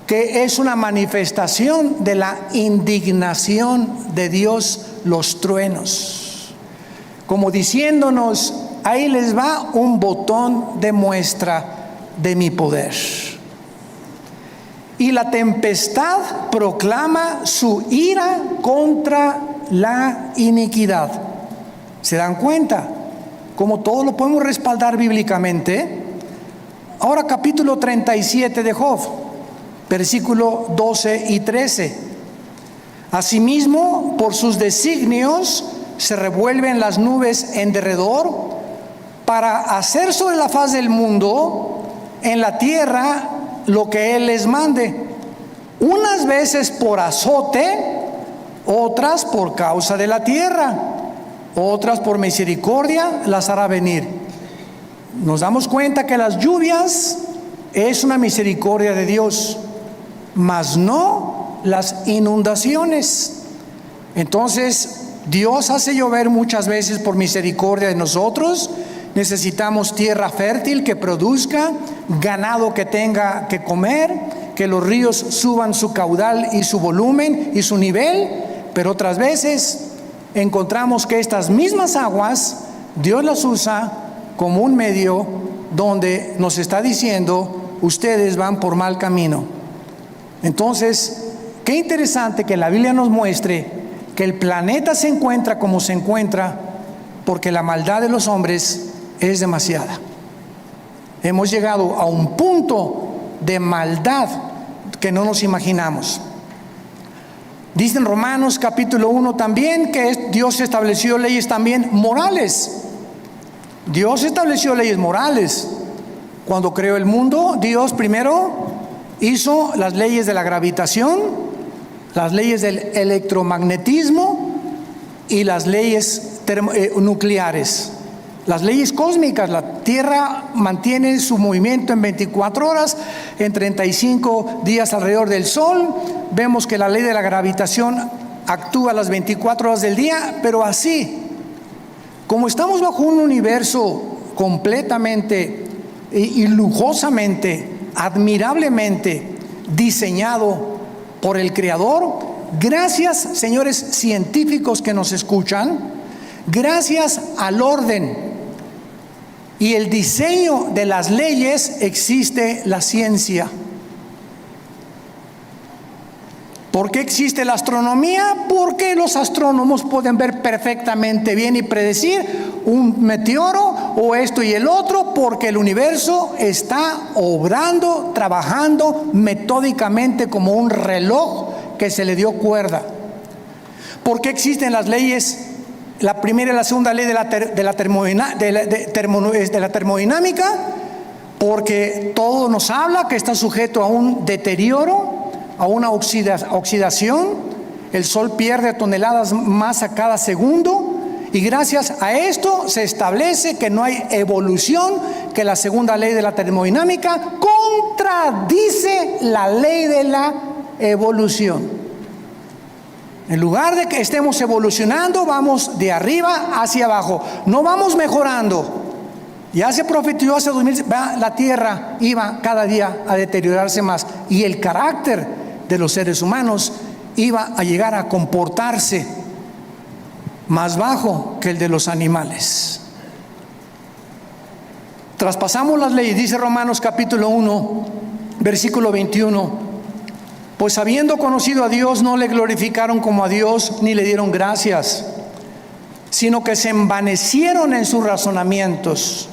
que es una manifestación de la indignación de Dios los truenos, como diciéndonos: ahí les va un botón de muestra de mi poder. Y la tempestad proclama su ira contra la iniquidad. ¿Se dan cuenta? Como todo lo podemos respaldar bíblicamente. Ahora capítulo 37 de Job, versículo 12 y 13. Asimismo, por sus designios se revuelven las nubes en derredor, para hacer sobre la faz del mundo, en la tierra, lo que Él les mande, unas veces por azote, otras por causa de la tierra, otras por misericordia las hará venir. Nos damos cuenta que las lluvias es una misericordia de Dios. mas no las inundaciones. Entonces, Dios hace llover muchas veces por misericordia de nosotros. Necesitamos tierra fértil que produzca, ganado que tenga que comer, que los ríos suban su caudal y su volumen y su nivel. Pero otras veces encontramos que estas mismas aguas Dios las usa como un medio donde nos está diciendo: ustedes van por mal camino. Entonces, qué interesante que la Biblia nos muestre que el planeta se encuentra como se encuentra porque la maldad de los hombres es demasiada. Hemos llegado a un punto de maldad que no nos imaginamos. Dice en Romanos capítulo 1 también que Dios estableció leyes también morales. Dios estableció leyes morales. Cuando creó el mundo, Dios primero hizo las leyes de la gravitación, las leyes del electromagnetismo y las leyes nucleares. Las leyes cósmicas: la Tierra mantiene su movimiento en 24 horas, en 35 días alrededor del Sol. Vemos que la ley de la gravitación actúa las 24 horas del día, pero así, como estamos bajo un universo completamente y lujosamente, admirablemente diseñado por el Creador, gracias, señores científicos que nos escuchan, gracias al orden y el diseño de las leyes, existe la ciencia. ¿Por qué existe la astronomía? Porque los astrónomos pueden ver perfectamente bien y predecir un meteoro o esto y el otro, porque el universo está obrando, trabajando metódicamente como un reloj que se le dio cuerda. ¿Por qué existen las leyes? La primera y la segunda ley de la termodinámica, porque todo nos habla que está sujeto a un deterioro, a una oxidación. El Sol pierde toneladas masa cada segundo, y gracias a esto se establece que no hay evolución, que la segunda ley de la termodinámica contradice la ley de la evolución. En lugar de que estemos evolucionando, vamos de arriba hacia abajo, no vamos mejorando. Ya se profetizó hace 2000, la tierra iba cada día a deteriorarse más, y el carácter de los seres humanos iba a llegar a comportarse más bajo que el de los animales. Traspasamos las leyes, dice Romanos capítulo 1, versículo 21. Pues habiendo conocido a Dios, no le glorificaron como a Dios, ni le dieron gracias, sino que se envanecieron en sus razonamientos,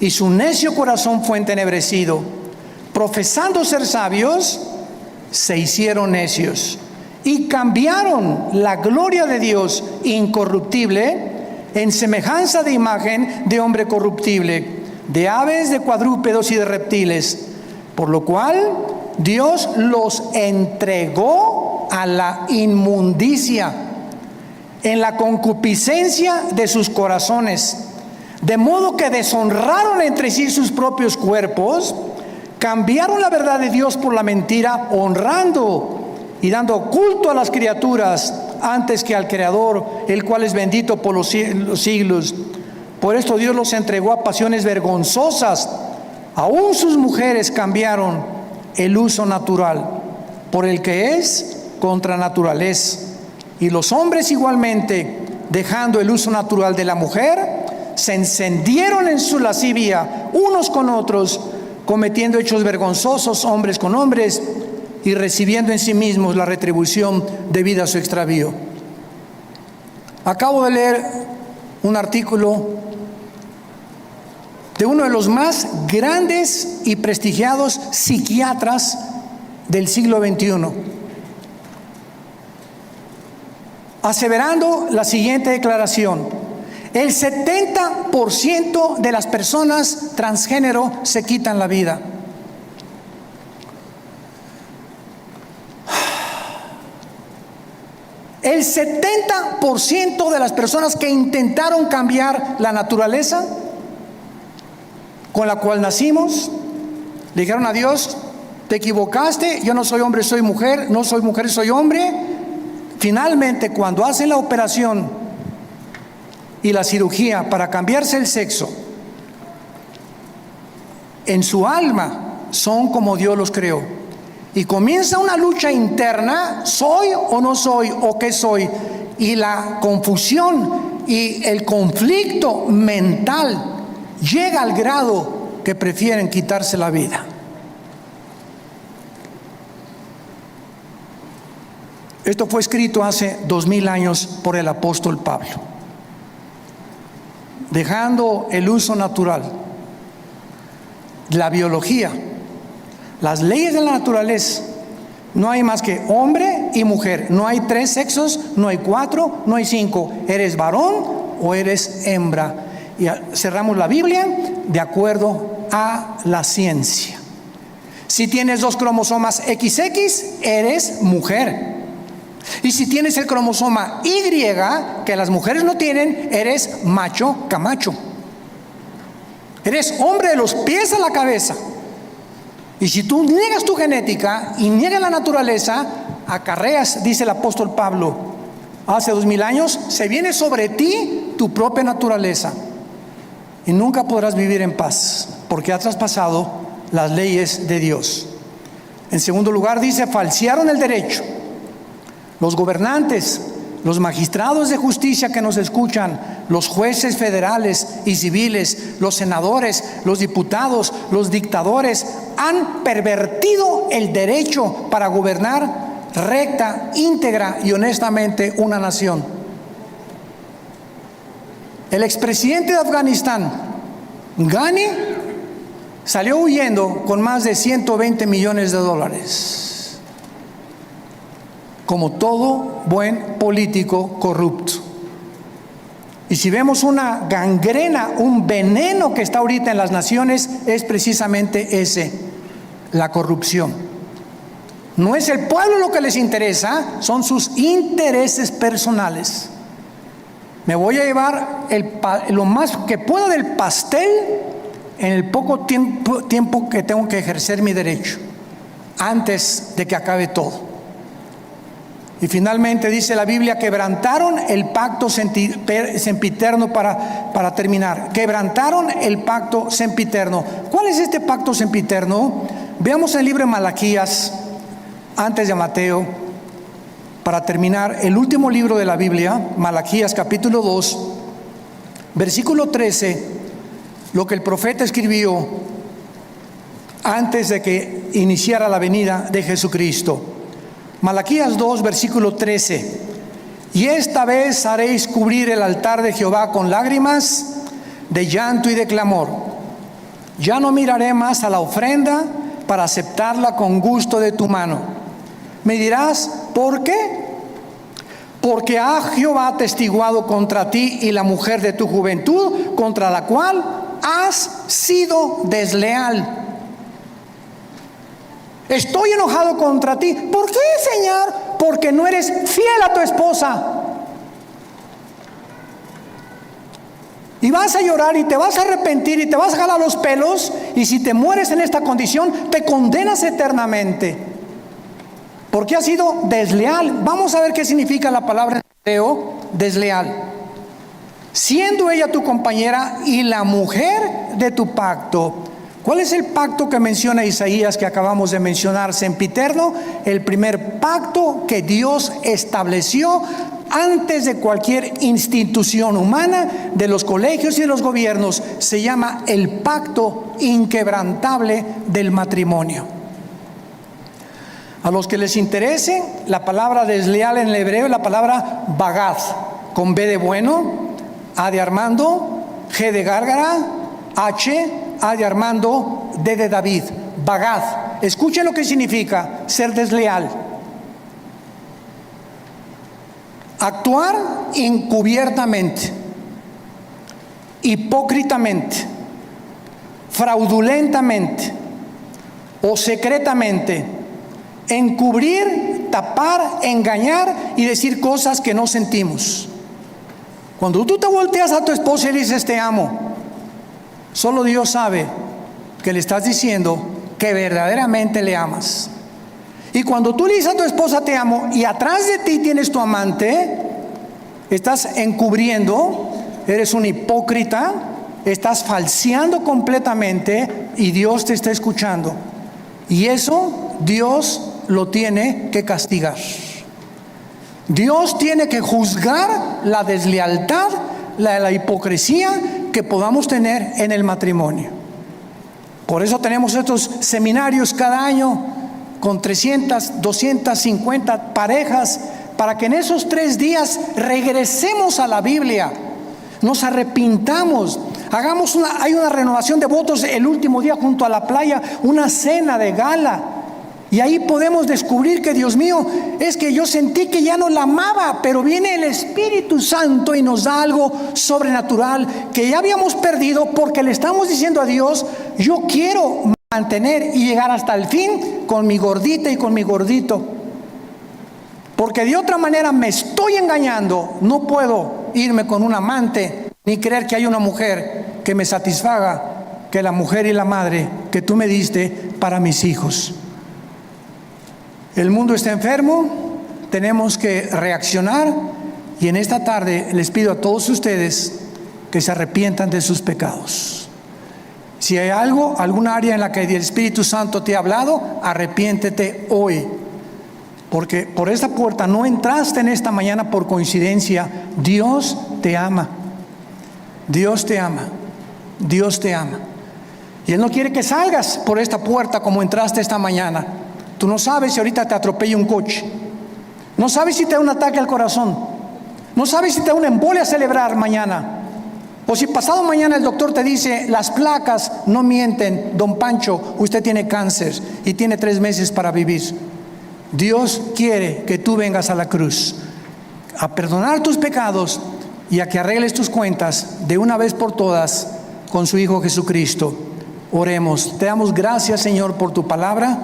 y su necio corazón fue entenebrecido. Profesando ser sabios, se hicieron necios, y cambiaron la gloria de Dios incorruptible en semejanza de imagen de hombre corruptible, de aves, de cuadrúpedos y de reptiles, por lo cual Dios los entregó a la inmundicia en la concupiscencia de sus corazones, de modo que deshonraron entre sí sus propios cuerpos, cambiaron la verdad de Dios por la mentira, honrando y dando culto a las criaturas antes que al Creador, el cual es bendito por los siglos. Por esto Dios los entregó a pasiones vergonzosas. Aún sus mujeres cambiaron el uso natural por el que es contra naturaleza, y los hombres igualmente, dejando el uso natural de la mujer, se encendieron en su lascivia unos con otros, cometiendo hechos vergonzosos hombres con hombres, y recibiendo en sí mismos la retribución debida a su extravío. Acabo de leer un artículo de uno de los más grandes y prestigiados psiquiatras del siglo XXI, aseverando la siguiente declaración: el 70% de las personas transgénero se quitan la vida. El 70% de las personas que intentaron cambiar la naturaleza con la cual nacimos, le dijeron a Dios: te equivocaste, yo no soy hombre, soy mujer, no soy mujer, soy hombre. Finalmente, cuando hacen la operación y la cirugía para cambiarse el sexo, en su alma son como Dios los creó. Y comienza una lucha interna: ¿soy o no soy? ¿O qué soy? Y la confusión y el conflicto mental llega al grado que prefieren quitarse la vida. Esto fue escrito hace 2000 años por el apóstol Pablo, dejando el uso natural, la biología, las leyes de la naturaleza. No hay más que hombre y mujer. No hay 3 sexos, no hay 4, no hay 5. Eres varón o eres hembra. Y cerramos la Biblia de acuerdo a la ciencia. Si tienes 2 cromosomas XX, eres mujer. Y si tienes el cromosoma Y, que las mujeres no tienen, eres macho camacho. Eres hombre de los pies a la cabeza. Y si tú niegas tu genética y niegas la naturaleza, acarreas, dice el apóstol Pablo, hace 2000 años, se viene sobre ti tu propia naturaleza. Y nunca podrás vivir en paz, porque has traspasado las leyes de Dios. En segundo lugar, dice, falsearon el derecho. Los gobernantes, los magistrados de justicia que nos escuchan, los jueces federales y civiles, los senadores, los diputados, los dictadores, han pervertido el derecho para gobernar recta, íntegra y honestamente una nación. El expresidente de Afganistán, Ghani, salió huyendo con más de 120 millones de dólares. Como todo buen político corrupto. Y si vemos una gangrena, un veneno que está ahorita en las naciones, es precisamente ese, la corrupción. No es el pueblo lo que les interesa, son sus intereses personales. Me voy a llevar lo más que pueda del pastel en el poco tiempo que tengo que ejercer mi derecho, antes de que acabe todo. Y finalmente dice la Biblia, quebrantaron el pacto sempiterno para terminar. Quebrantaron el pacto sempiterno. ¿Cuál es este pacto sempiterno? Veamos el libro de Malaquías, antes de Mateo, para terminar, el último libro de la Biblia, Malaquías capítulo 2, versículo 13, lo que el profeta escribió antes de que iniciara la venida de Jesucristo. Malaquías 2, versículo 13. Y esta vez haréis cubrir el altar de Jehová con lágrimas, de llanto y de clamor. Ya no miraré más a la ofrenda para aceptarla con gusto de tu mano. Me dirás, ¿por qué? Porque ha Jehová atestiguado contra ti y la mujer de tu juventud, contra la cual has sido desleal. Estoy enojado contra ti. ¿Por qué, Señor? Porque no eres fiel a tu esposa. Y vas a llorar y te vas a arrepentir y te vas a jalar los pelos. Y si te mueres en esta condición, te condenas eternamente. Porque has sido desleal. Vamos a ver qué significa la palabra en hebreo, desleal. Siendo ella tu compañera y la mujer de tu pacto. ¿Cuál es el pacto que menciona Isaías que acabamos de mencionar? Sempiterno, el primer pacto que Dios estableció antes de cualquier institución humana, de los colegios y de los gobiernos. Se llama el pacto inquebrantable del matrimonio. A los que les interese, la palabra desleal en el hebreo es la palabra bagad, con B de bueno, A de Armando, G de Gárgara, H, A de Armando, D de David. Bagad. Escuchen lo que significa ser desleal. Actuar encubiertamente, hipócritamente, fraudulentamente o secretamente, encubrir, tapar, engañar y decir cosas que no sentimos. Cuando tú te volteas a tu esposa y le dices te amo, solo Dios sabe que le estás diciendo que verdaderamente le amas. Y cuando tú le dices a tu esposa te amo y atrás de ti tienes tu amante, estás encubriendo, eres un hipócrita, estás falseando completamente y Dios te está escuchando. Y eso Dios lo tiene que castigar. Dios tiene que juzgar la deslealtad, la hipocresía que podamos tener en el matrimonio. Por eso tenemos estos seminarios cada año con 300, 250 parejas, para que en esos 3 días regresemos a la Biblia, nos arrepintamos, hay una renovación de votos el último día junto a la playa, una cena de gala. Y ahí podemos descubrir que, Dios mío, es que yo sentí que ya no la amaba, pero viene el Espíritu Santo y nos da algo sobrenatural que ya habíamos perdido, porque le estamos diciendo a Dios: yo quiero mantener y llegar hasta el fin con mi gordita y con mi gordito, porque de otra manera me estoy engañando. No puedo irme con un amante ni creer que hay una mujer que me satisfaga, que la mujer y la madre que tú me diste para mis hijos. El mundo está enfermo, tenemos que reaccionar, y en esta tarde les pido a todos ustedes que se arrepientan de sus pecados. Si hay alguna área en la que el Espíritu Santo te ha hablado, arrepiéntete hoy, porque por esta puerta no entraste en esta mañana por coincidencia. Dios te ama, Dios te ama, Dios te ama, y Él no quiere que salgas por esta puerta como entraste esta mañana. Tú no sabes si ahorita te atropella un coche, no sabes si te da un ataque al corazón, no sabes si te da una embolia cerebral mañana, o si pasado mañana el doctor te dice: las placas no mienten, don Pancho, usted tiene cáncer y tiene 3 meses para vivir. Dios quiere que tú vengas a la cruz a perdonar tus pecados y a que arregles tus cuentas de una vez por todas con su Hijo Jesucristo. Oremos. Te damos gracias, Señor, por tu palabra,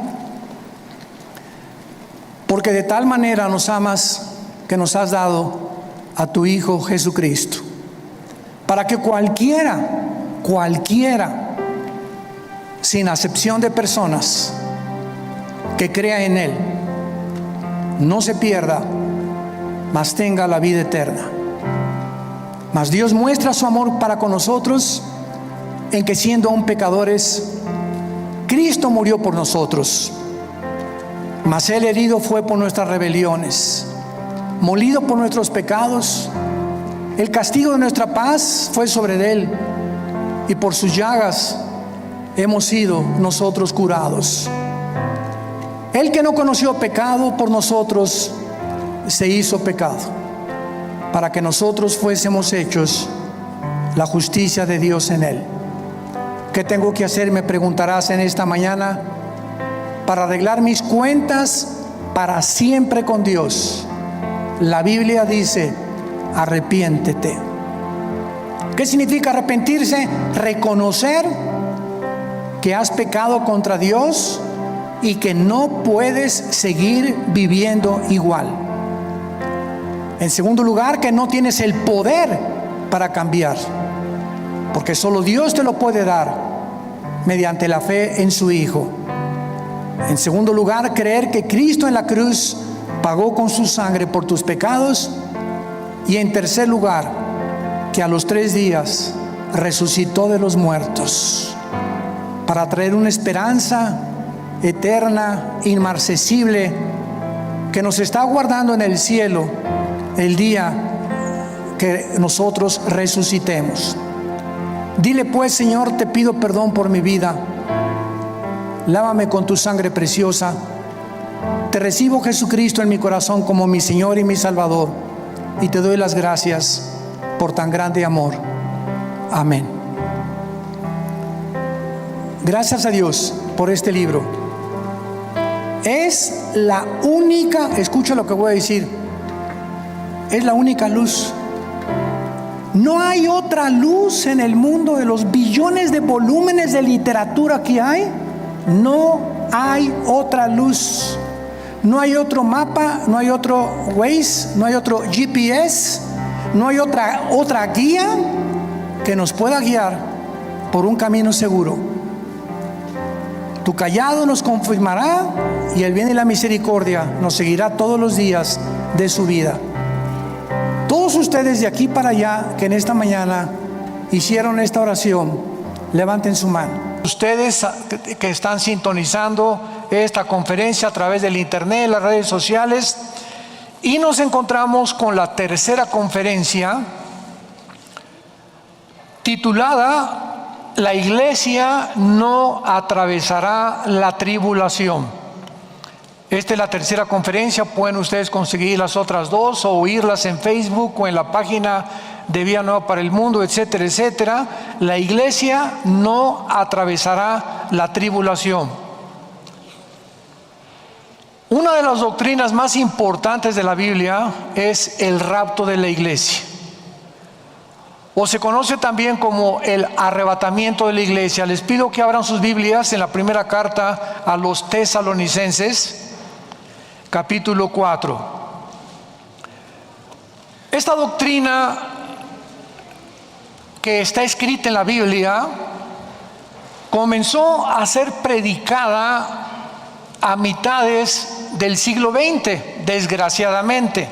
porque de tal manera nos amas que nos has dado a tu Hijo Jesucristo, para que cualquiera, sin acepción de personas, que crea en Él, no se pierda, mas tenga la vida eterna. Mas Dios muestra su amor para con nosotros en que, siendo aún pecadores, Cristo murió por nosotros. Mas Él herido fue por nuestras rebeliones, molido por nuestros pecados. El castigo de nuestra paz fue sobre Él, y por sus llagas hemos sido nosotros curados. Él, que no conoció pecado, por nosotros se hizo pecado, para que nosotros fuésemos hechos la justicia de Dios en Él. ¿Qué tengo que hacer?, me preguntarás en esta mañana, para arreglar mis cuentas para siempre con Dios. La Biblia dice: arrepiéntete. ¿Qué significa arrepentirse? Reconocer que has pecado contra Dios y que no puedes seguir viviendo igual. En segundo lugar, que no tienes el poder para cambiar, porque solo Dios te lo puede dar mediante la fe en su Hijo. En segundo lugar, creer que Cristo en la cruz pagó con su sangre por tus pecados. Y en tercer lugar, que a los 3 días resucitó de los muertos para traer una esperanza eterna, inmarcesible, que nos está aguardando en el cielo el día que nosotros resucitemos. Dile pues: Señor, te pido perdón por mi vida, lávame con tu sangre preciosa. Te recibo, Jesucristo, en mi corazón como mi Señor y mi Salvador, y te doy las gracias por tan grande amor. Amén. Gracias a Dios por este libro. Es la única, escucha lo que voy a decir, es la única luz. No hay otra luz en el mundo. De los billones de volúmenes de literatura que hay, no hay otra luz. No hay otro mapa, no hay otro Waze, no hay otro GPS, no hay otra guía que nos pueda guiar por un camino seguro. Tu callado nos confirmará y el bien y la misericordia nos seguirá todos los días de su vida. Todos ustedes de aquí para allá que en esta mañana hicieron esta oración, levanten su mano. Ustedes que están sintonizando esta conferencia a través del internet, las redes sociales, y nos encontramos con la tercera conferencia titulada La iglesia no atravesará la tribulación. Esta es la tercera conferencia. Pueden ustedes conseguir las otras dos o oírlas en Facebook o en la página de Vía Nueva para el Mundo, etcétera, etcétera. La iglesia no atravesará la tribulación. Una de las doctrinas más importantes de la Biblia es el rapto de la iglesia, o se conoce también como el arrebatamiento de la iglesia. Les pido que abran sus Biblias en la primera carta a los Tesalonicenses, capítulo 4. Esta doctrina que está escrita en la Biblia comenzó a ser predicada a mitades del siglo XX, desgraciadamente,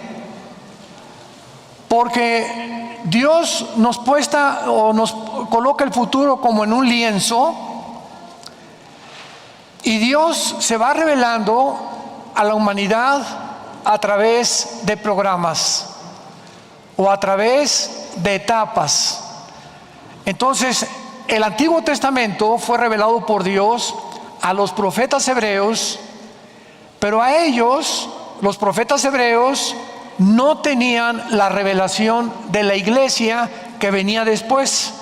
porque Dios nos coloca el futuro como en un lienzo, y Dios se va revelando a la humanidad a través de programas o a través de etapas. Entonces, el Antiguo Testamento fue revelado por Dios a los profetas hebreos, pero a ellos, los profetas hebreos, no tenían la revelación de la iglesia que venía después.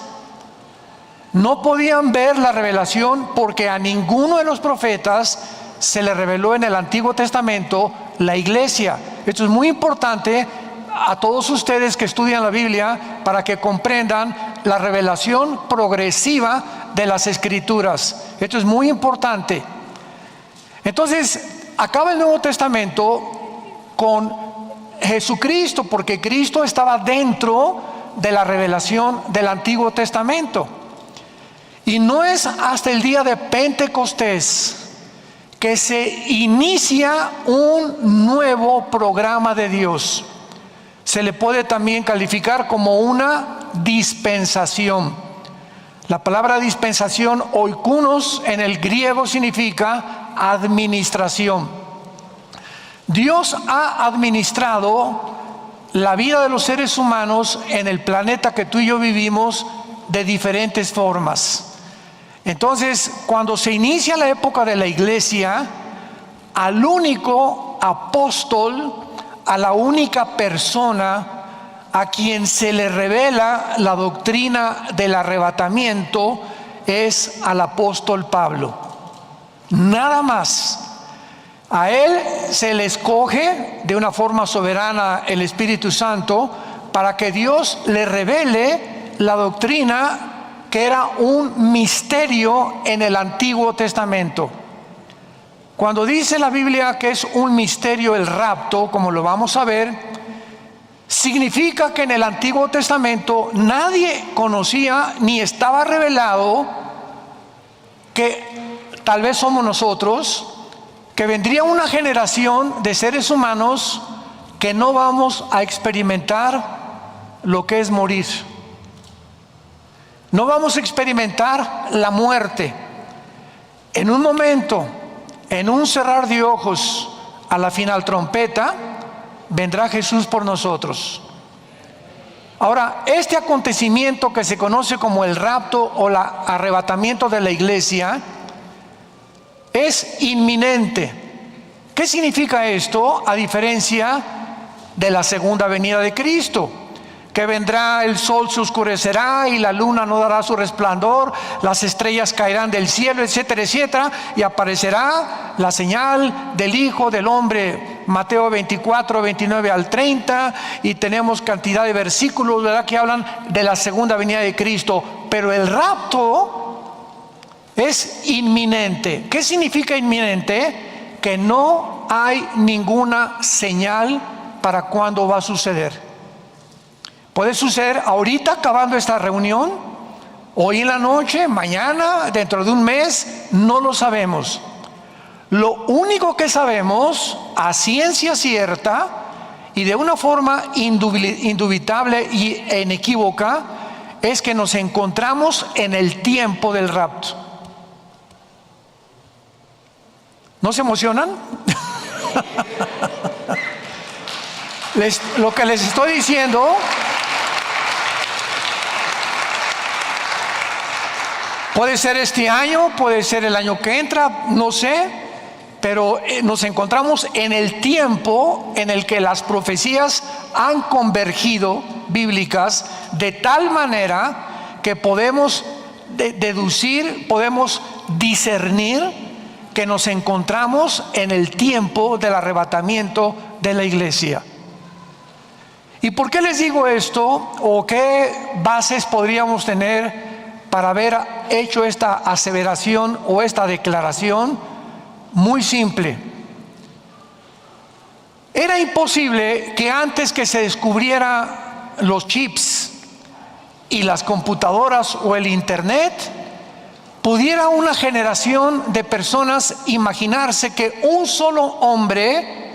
No podían ver la revelación porque a ninguno de los profetas se le reveló en el Antiguo Testamento la iglesia. Esto es muy importante a todos ustedes que estudian la Biblia, para que comprendan la revelación progresiva de las Escrituras. Esto es muy importante. Entonces, acaba el Nuevo Testamento con Jesucristo, porque Cristo estaba dentro de la revelación del Antiguo Testamento. Y no es hasta el día de Pentecostés que se inicia un nuevo programa de Dios. Se le puede también calificar como una dispensación. La palabra dispensación, oikunos, en el griego significa administración. Dios ha administrado la vida de los seres humanos en el planeta que tú y yo vivimos de diferentes formas. Entonces, cuando se inicia la época de la iglesia, al único apóstol, a la única persona a quien se le revela la doctrina del arrebatamiento es al apóstol Pablo. Nada más. A él se le escoge de una forma soberana el Espíritu Santo para que Dios le revele la doctrina que era un misterio en el Antiguo Testamento. Cuando dice la Biblia que es un misterio el rapto, como lo vamos a ver, significa que en el Antiguo Testamento nadie conocía ni estaba revelado, que tal vez somos nosotros, que vendría una generación de seres humanos que no vamos a experimentar lo que es morir. No vamos a experimentar la muerte. En un momento, en un cerrar de ojos, a la final trompeta, vendrá Jesús por nosotros. Ahora, este acontecimiento que se conoce como el rapto o el arrebatamiento de la iglesia es inminente. ¿Qué significa esto? A diferencia de la segunda venida de Cristo, que vendrá, el sol se oscurecerá y la luna no dará su resplandor, las estrellas caerán del cielo, etcétera, etcétera, y aparecerá la señal del Hijo del Hombre. Mateo 24, 29 al 30, y tenemos cantidad de versículos, ¿verdad?, que hablan de la segunda venida de Cristo. Pero el rapto es inminente. ¿Qué significa inminente? Que no hay ninguna señal para cuándo va a suceder. Puede suceder ahorita acabando esta reunión, hoy en la noche, mañana, dentro de un mes, no lo sabemos. Lo único que sabemos a ciencia cierta y de una forma indubitable e inequívoca es que nos encontramos en el tiempo del rapto. ¿No se emocionan? Lo que les estoy diciendo puede ser este año, puede ser el año que entra, no sé, pero nos encontramos en el tiempo en el que las profecías han convergido, bíblicas, de tal manera que podemos deducir, podemos discernir que nos encontramos en el tiempo del arrebatamiento de la iglesia. ¿Y por qué les digo esto? ¿O qué bases podríamos tener para haber hecho esta aseveración o esta declaración? Muy simple. Era imposible que antes que se descubrieran los chips y las computadoras o el internet, pudiera una generación de personas imaginarse que un solo hombre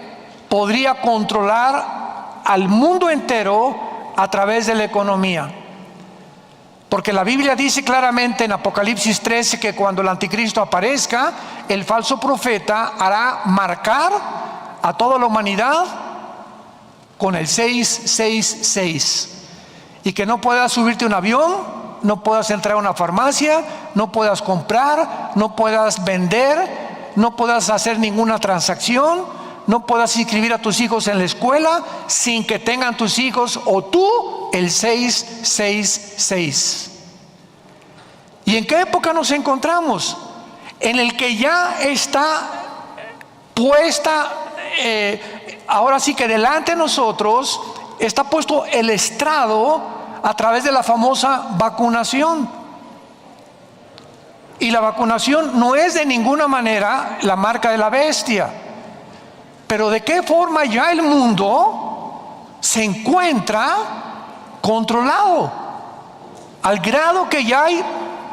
podría controlar al mundo entero a través de la economía. Porque la Biblia dice claramente en Apocalipsis 13 que cuando el anticristo aparezca, el falso profeta hará marcar a toda la humanidad con el 666, y que no puedas subirte a un avión, no puedas entrar a una farmacia, no puedas comprar, no puedas vender, no puedas hacer ninguna transacción, no puedas inscribir a tus hijos en la escuela sin que tengan tus hijos o tú el 666. ¿Y en qué época nos encontramos? En el que ya está puesta, ahora sí que delante de nosotros, está puesto el estrado a través de la famosa vacunación. Y la vacunación no es de ninguna manera la marca de la bestia. Pero de qué forma ya el mundo se encuentra controlado, al grado que ya hay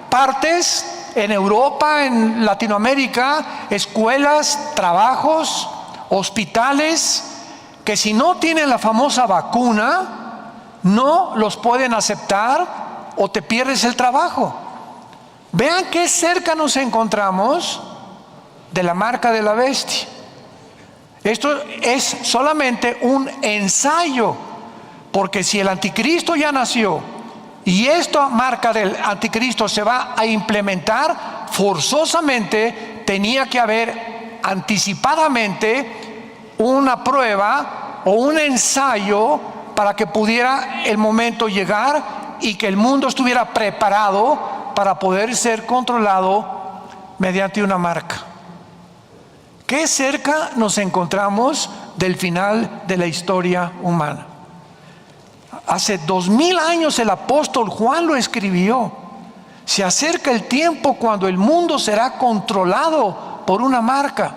partes en Europa, en Latinoamérica, escuelas, trabajos, hospitales, que si no tienen la famosa vacuna, no los pueden aceptar o te pierdes el trabajo. Vean qué cerca nos encontramos de la marca de la bestia. Esto es solamente un ensayo, porque si el anticristo ya nació y esta marca del anticristo se va a implementar, forzosamente tenía que haber anticipadamente una prueba o un ensayo para que pudiera el momento llegar y que el mundo estuviera preparado para poder ser controlado mediante una marca. ¿Qué cerca nos encontramos del final de la historia humana? Hace 2000 años el apóstol Juan lo escribió. Se acerca el tiempo cuando el mundo será controlado por una marca.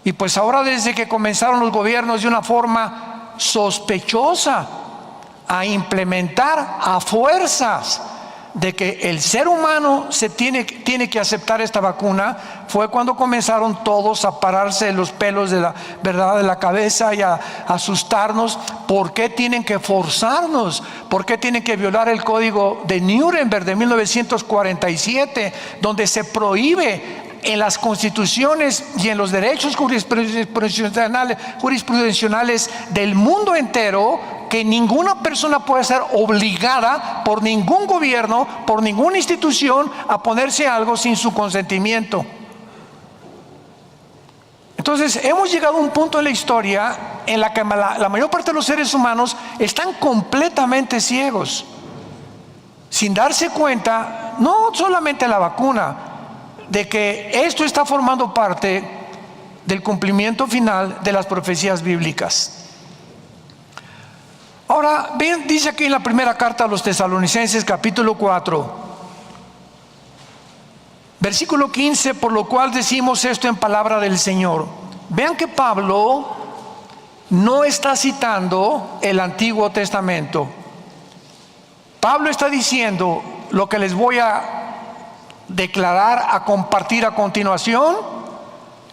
Y pues ahora, desde que comenzaron los gobiernos de una forma sospechosa a implementar a fuerzas de que el ser humano tiene que aceptar esta vacuna, fue cuando comenzaron todos a pararse los pelos de la cabeza y a asustarnos. ¿Por qué tienen que forzarnos? ¿Por qué tienen que violar el código de Nuremberg de 1947, donde se prohíbe en las constituciones y en los derechos jurisprudenciales del mundo entero que ninguna persona puede ser obligada por ningún gobierno, por ninguna institución, a ponerse algo sin su consentimiento? Entonces hemos llegado a un punto en la historia en la que la mayor parte de los seres humanos están completamente ciegos, sin darse cuenta, no solamente la vacuna, de que esto está formando parte del cumplimiento final de las profecías bíblicas. Ahora, bien, dice aquí en la primera carta a los Tesalonicenses, capítulo 4, versículo 15, por lo cual decimos esto en palabra del Señor. Vean que Pablo no está citando el Antiguo Testamento. Pablo está diciendo lo que les voy a declarar, a compartir a continuación,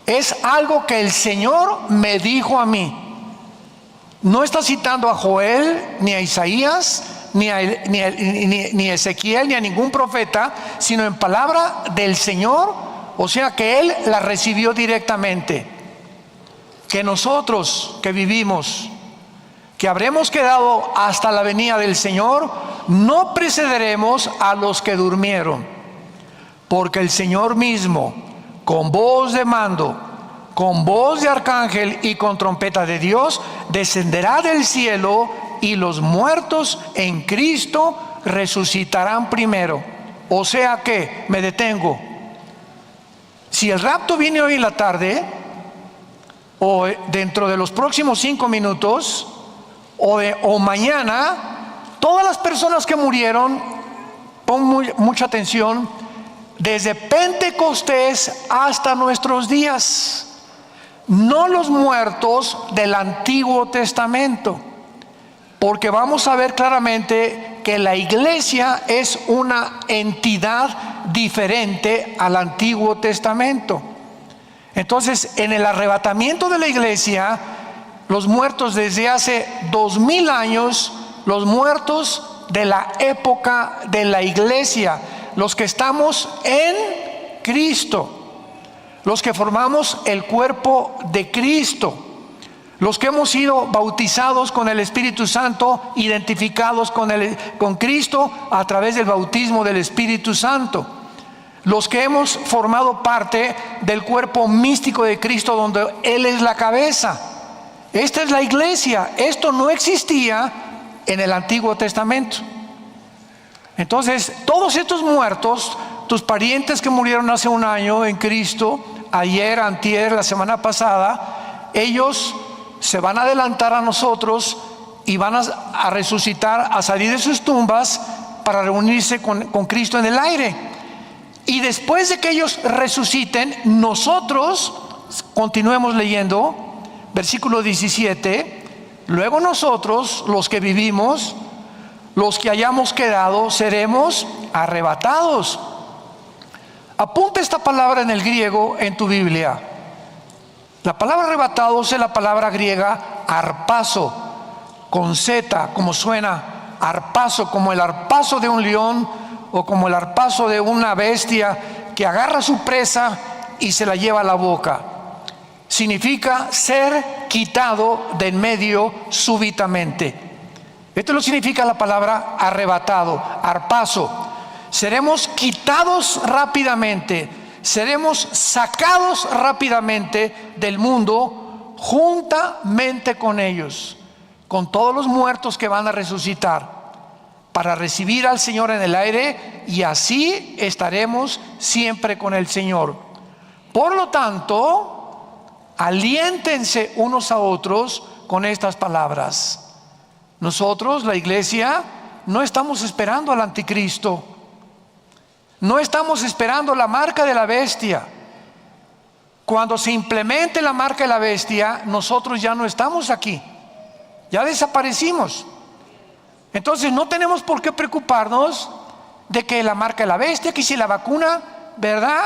es algo que el Señor me dijo a mí. No está citando a Joel, ni a Isaías, ni a Ezequiel, ni a ningún profeta, sino en palabra del Señor, o sea que Él la recibió directamente. Que nosotros que vivimos, que habremos quedado hasta la venida del Señor, no precederemos a los que durmieron, porque el Señor mismo, con voz de mando, con voz de arcángel y con trompeta de Dios, descenderá del cielo, y los muertos en Cristo resucitarán primero. O sea que, me detengo, si el rapto viene hoy en la tarde, o dentro de los próximos 5 minutos, o mañana, todas las personas que murieron, pon mucha atención, desde Pentecostés hasta nuestros días, no los muertos del Antiguo Testamento, porque vamos a ver claramente que la iglesia es una entidad diferente al Antiguo Testamento. Entonces, en el arrebatamiento de la iglesia, los muertos desde hace 2000 años, los muertos de la época de la iglesia, los que estamos en Cristo, los que formamos el cuerpo de Cristo, los que hemos sido bautizados con el Espíritu Santo, identificados con Cristo a través del bautismo del Espíritu Santo, los que hemos formado parte del cuerpo místico de Cristo, donde Él es la cabeza. Esta es la iglesia. Esto no existía en el Antiguo Testamento. Entonces, todos estos muertos, tus parientes que murieron hace un año en Cristo, ayer, antier, la semana pasada, ellos se van a adelantar a nosotros y van a resucitar, a salir de sus tumbas para reunirse con Cristo en el aire. Y después de que ellos resuciten, nosotros, continuemos leyendo, versículo 17, luego nosotros, los que vivimos, los que hayamos quedado, seremos arrebatados. Apunta esta palabra en el griego en tu Biblia. La palabra arrebatados es la palabra griega arpazo, con Z, como suena arpazo, como el arpazo de un león o como el arpazo de una bestia que agarra a su presa y se la lleva a la boca. Significa ser quitado de en medio súbitamente. Esto lo significa la palabra arrebatado, arpazo. Seremos quitados rápidamente, seremos sacados rápidamente del mundo juntamente con ellos, con todos los muertos que van a resucitar, para recibir al Señor en el aire, y así estaremos siempre con el Señor. Por lo tanto, aliéntense unos a otros con estas palabras. Nosotros, la iglesia, no estamos esperando al anticristo. No estamos esperando la marca de la bestia. Cuando se implemente la marca de la bestia, nosotros ya no estamos aquí. Ya desaparecimos. Entonces no tenemos por qué preocuparnos de que la marca de la bestia, que si la vacuna, ¿verdad?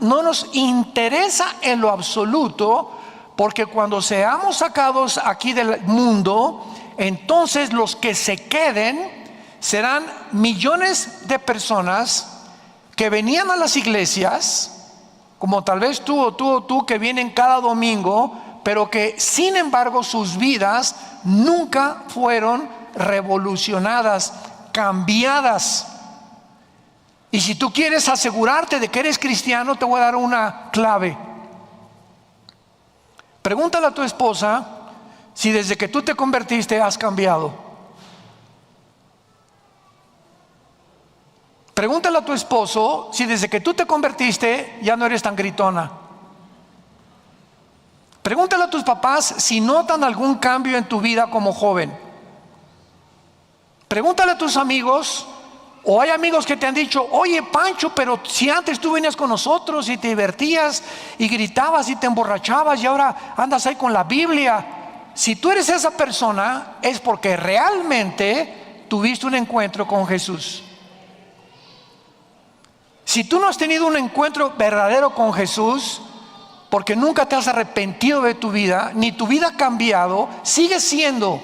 No nos interesa en lo absoluto, porque cuando seamos sacados aquí del mundo, entonces los que se queden serán millones de personas que venían a las iglesias, como tal vez tú o tú que vienen cada domingo, pero que sin embargo sus vidas nunca fueron revolucionadas, cambiadas. Y si tú quieres asegurarte de que eres cristiano, te voy a dar una clave. Pregúntale a tu esposa si desde que tú te convertiste has cambiado. Pregúntale a tu esposo si desde que tú te convertiste ya no eres tan gritona. Pregúntale a tus papás si notan algún cambio en tu vida como joven. Pregúntale a tus amigos, o hay amigos que te han dicho: oye Pancho, pero si antes tú venías con nosotros y te divertías y gritabas y te emborrachabas y ahora andas ahí con la Biblia. Si tú eres esa persona, es porque realmente tuviste un encuentro con Jesús. Si tú no has tenido un encuentro verdadero con Jesús, porque nunca te has arrepentido de tu vida, ni tu vida ha cambiado, sigues siendo,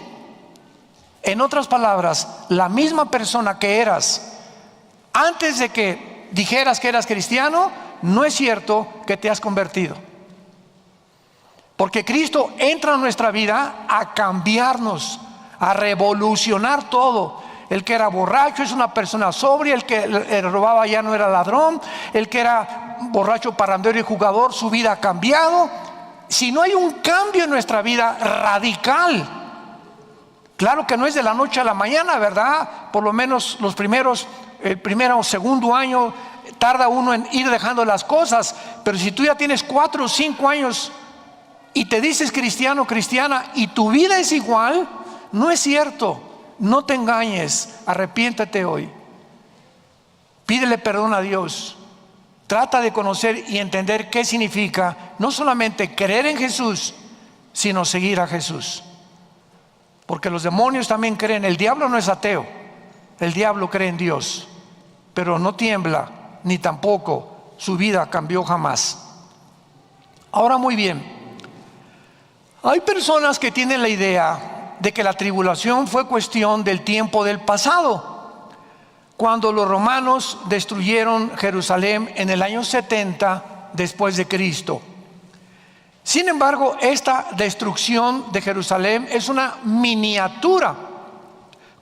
en otras palabras, la misma persona que eras antes de que dijeras que eras cristiano. No es cierto que te has convertido, porque Cristo entra a nuestra vida a cambiarnos, a revolucionar todo. El que era borracho es una persona sobria, el que le robaba ya no era ladrón, el que era borracho, parrandero y jugador, su vida ha cambiado. Si no hay un cambio en nuestra vida radical, claro que no es de la noche a la mañana, ¿verdad? Por lo menos el primero o segundo año tarda uno en ir dejando las cosas, pero si tú ya tienes 4 o 5 años y te dices cristiano, cristiana, y tu vida es igual, no es cierto. No te engañes, arrepiéntate hoy. Pídele perdón a Dios. Trata de conocer y entender qué significa no solamente creer en Jesús, sino seguir a Jesús. Porque los demonios también creen. El diablo no es ateo, el diablo cree en Dios, pero no tiembla, ni tampoco su vida cambió jamás. Ahora, muy bien, hay personas que tienen la idea de que la tribulación fue cuestión del tiempo del pasado, cuando los romanos destruyeron Jerusalén en el año 70 después de Cristo. Sin embargo, esta destrucción de Jerusalén es una miniatura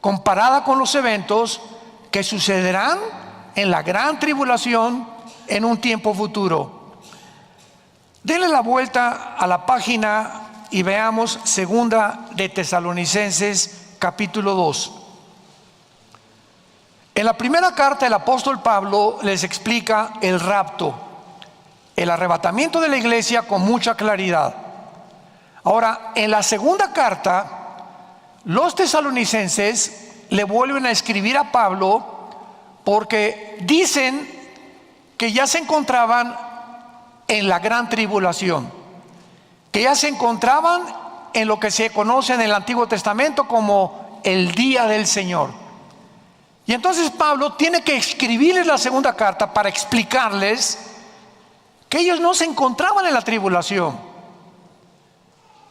comparada con los eventos que sucederán en la gran tribulación en un tiempo futuro. Denle la vuelta a la página y veamos segunda de Tesalonicenses capítulo 2. En la primera carta el apóstol Pablo les explica el rapto, el arrebatamiento de la iglesia con mucha claridad. Ahora, en la segunda carta, los tesalonicenses le vuelven a escribir a Pablo porque dicen que ya se encontraban en la gran tribulación, que ya se encontraban en lo que se conoce en el Antiguo Testamento como el día del Señor. Y entonces Pablo tiene que escribirles la segunda carta para explicarles que ellos no se encontraban en la tribulación.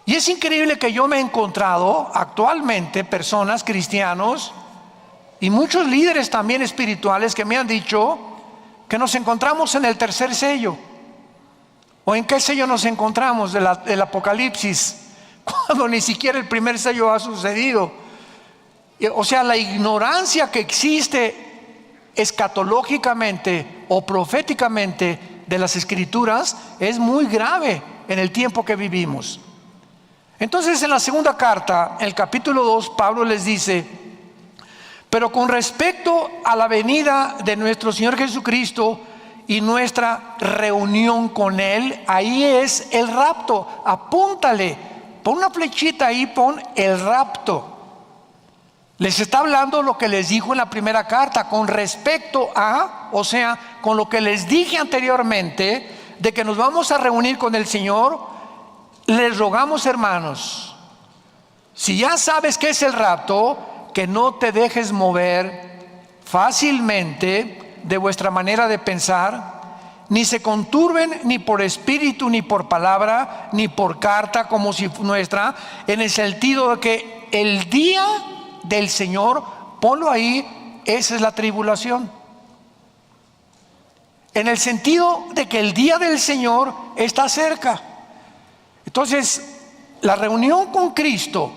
Y es increíble que yo me he encontrado actualmente personas, cristianos y muchos líderes también espirituales que me han dicho que nos encontramos en el tercer sello. ¿O en qué sello nos encontramos del Apocalipsis? Cuando ni siquiera el primer sello ha sucedido. O sea, la ignorancia que existe escatológicamente o proféticamente de las Escrituras es muy grave en el tiempo que vivimos. Entonces, en la segunda carta, en el capítulo 2, Pablo les dice: pero con respecto a la venida de nuestro Señor Jesucristo y nuestra reunión con Él, ahí es el rapto. Apúntale, pon una flechita ahí, pon el rapto. Les está hablando lo que les dijo en la primera carta, con respecto a, o sea, con lo que les dije anteriormente, de que nos vamos a reunir con el Señor. Les rogamos, hermanos, si ya sabes qué es el rapto, que no te dejes mover fácilmente de vuestra manera de pensar, ni se conturben ni por espíritu, ni por palabra, ni por carta como si nuestra, en el sentido de que el día del Señor, ponlo ahí, esa es la tribulación. En el sentido de que el día del Señor está cerca. Entonces, la reunión con Cristo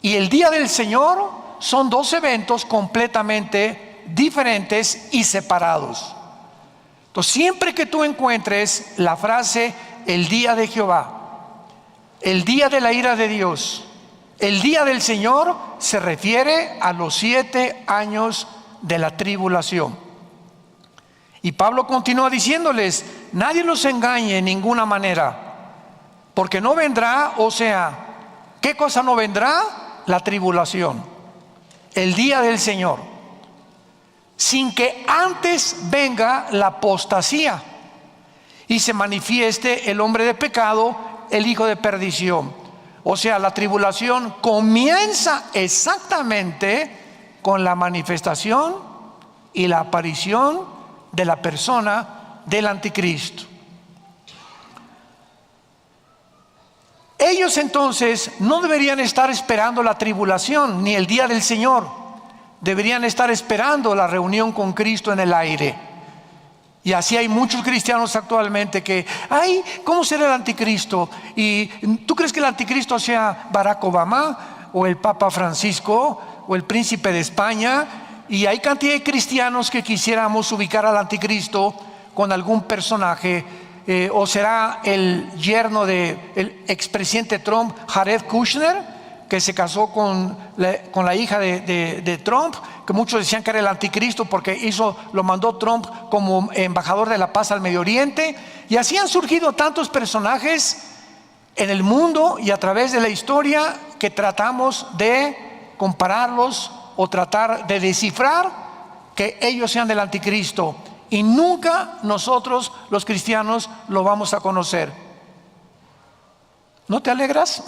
y el día del Señor son dos eventos completamente diferentes y separados. Entonces, siempre que tú encuentres la frase el día de Jehová, el día de la ira de Dios, el día del Señor, se refiere a los 7 años de la tribulación. Y Pablo continúa diciéndoles: nadie los engañe en ninguna manera, porque no vendrá, o sea, ¿qué cosa no vendrá? La tribulación, el día del Señor, sin que antes venga la apostasía y se manifieste el hombre de pecado, el hijo de perdición. O sea, la tribulación comienza exactamente con la manifestación y la aparición de la persona del anticristo. Ellos entonces no deberían estar esperando la tribulación ni el día del Señor. Deberían estar esperando la reunión con Cristo en el aire. Y así hay muchos cristianos actualmente que, ay, ¿cómo será el anticristo? ¿Y tú crees que el anticristo sea Barack Obama o el Papa Francisco o el príncipe de España? Y hay cantidad de cristianos que quisiéramos ubicar al anticristo con algún personaje. O será el yerno del expresidente Trump, Jared Kushner, que se casó con la hija de Trump, que muchos decían que era el anticristo porque lo mandó Trump como embajador de la paz al Medio Oriente. Y así han surgido tantos personajes en el mundo y a través de la historia que tratamos de compararlos o tratar de descifrar que ellos sean del anticristo. Y nunca nosotros los cristianos lo vamos a conocer. ¿No te alegras?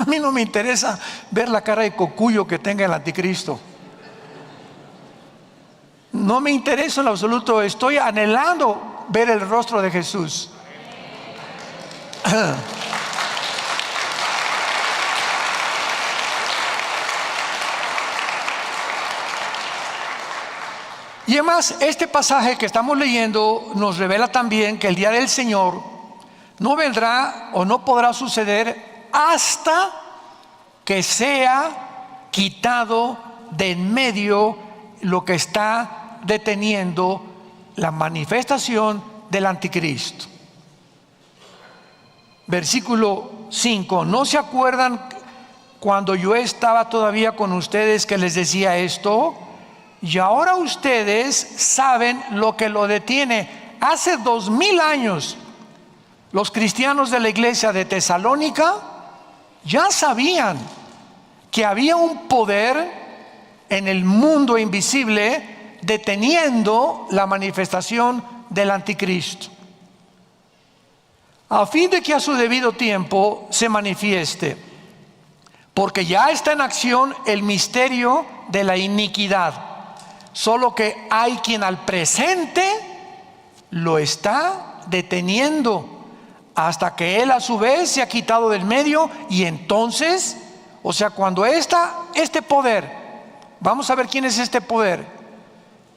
A mí no me interesa ver la cara de cocuyo que tenga el anticristo. No me interesa en lo absoluto. Estoy anhelando ver el rostro de Jesús. Y además, este pasaje que estamos leyendo nos revela también que el día del Señor no vendrá o no podrá suceder hasta que sea quitado de en medio lo que está deteniendo la manifestación del anticristo. Versículo 5: ¿no se acuerdan cuando yo estaba todavía con ustedes que les decía esto? Y ahora ustedes saben lo que lo detiene. Hace 2000 años los cristianos de la iglesia de Tesalónica ya sabían que había un poder en el mundo invisible deteniendo la manifestación del anticristo, a fin de que a su debido tiempo se manifieste, porque ya está en acción el misterio de la iniquidad. Solo que hay quien al presente lo está deteniendo hasta que él a su vez se ha quitado del medio. Y entonces, o sea, cuando este poder, vamos a ver quién es este poder,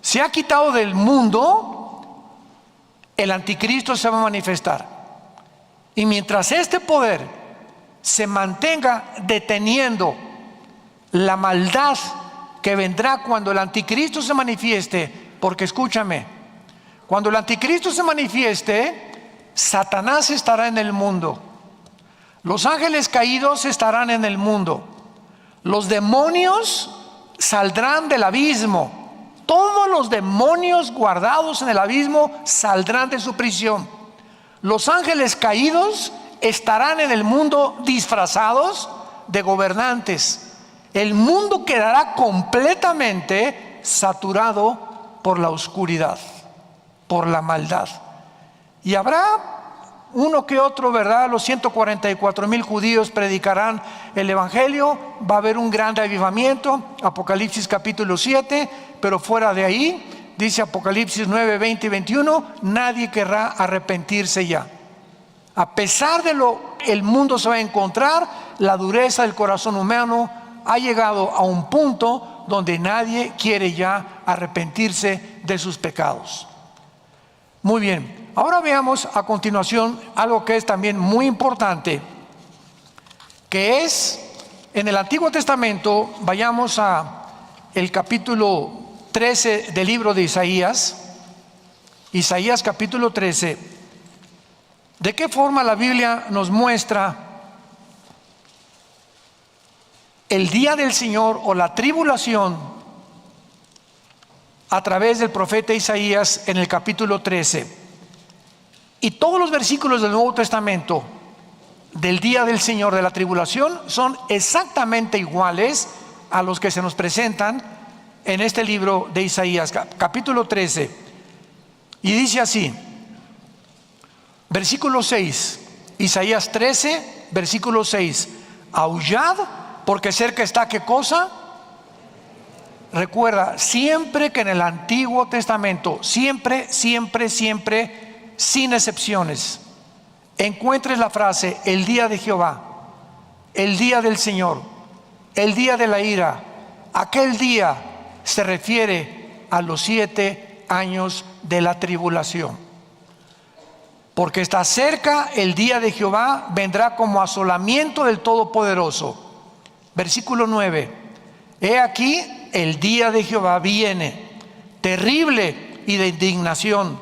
se ha quitado del mundo, el anticristo se va a manifestar. Y mientras este poder se mantenga deteniendo la maldad que vendrá cuando el anticristo se manifieste, porque escúchame, cuando el anticristo se manifieste, Satanás estará en el mundo, los ángeles caídos estarán en el mundo, los demonios saldrán del abismo, todos los demonios guardados en el abismo saldrán de su prisión, los ángeles caídos estarán en el mundo disfrazados de gobernantes. El mundo quedará completamente saturado por la oscuridad, por la maldad. Y habrá uno que otro, ¿verdad? Los 144,000 judíos predicarán el evangelio. Va a haber un gran avivamiento, Apocalipsis capítulo 7. Pero fuera de ahí, dice Apocalipsis 9, 20 y 21, nadie querrá arrepentirse ya. A pesar de el mundo se va a encontrar, la dureza del corazón humano ha llegado a un punto donde nadie quiere ya arrepentirse de sus pecados. Muy bien, ahora veamos a continuación algo que es también muy importante, que es en el Antiguo Testamento. Vayamos a el capítulo 13 del libro de Isaías, Isaías capítulo 13. ¿De qué forma la Biblia nos muestra el día del Señor o la tribulación a través del profeta Isaías en el capítulo 13? Y todos los versículos del Nuevo Testamento del día del Señor, de la tribulación, son exactamente iguales a los que se nos presentan en este libro de Isaías, capítulo 13. Y dice así, versículo 6, Isaías 13, versículo 6: aullad, porque cerca está, ¿qué cosa? Recuerda, siempre que en el Antiguo Testamento, siempre, sin excepciones, encuentres la frase el día de Jehová, el día del Señor, el día de la ira, aquel día se refiere a los 7 años de la tribulación. Porque está cerca el día de Jehová, vendrá como asolamiento del Todopoderoso. Versículo 9. He aquí el día de Jehová viene, terrible y de indignación,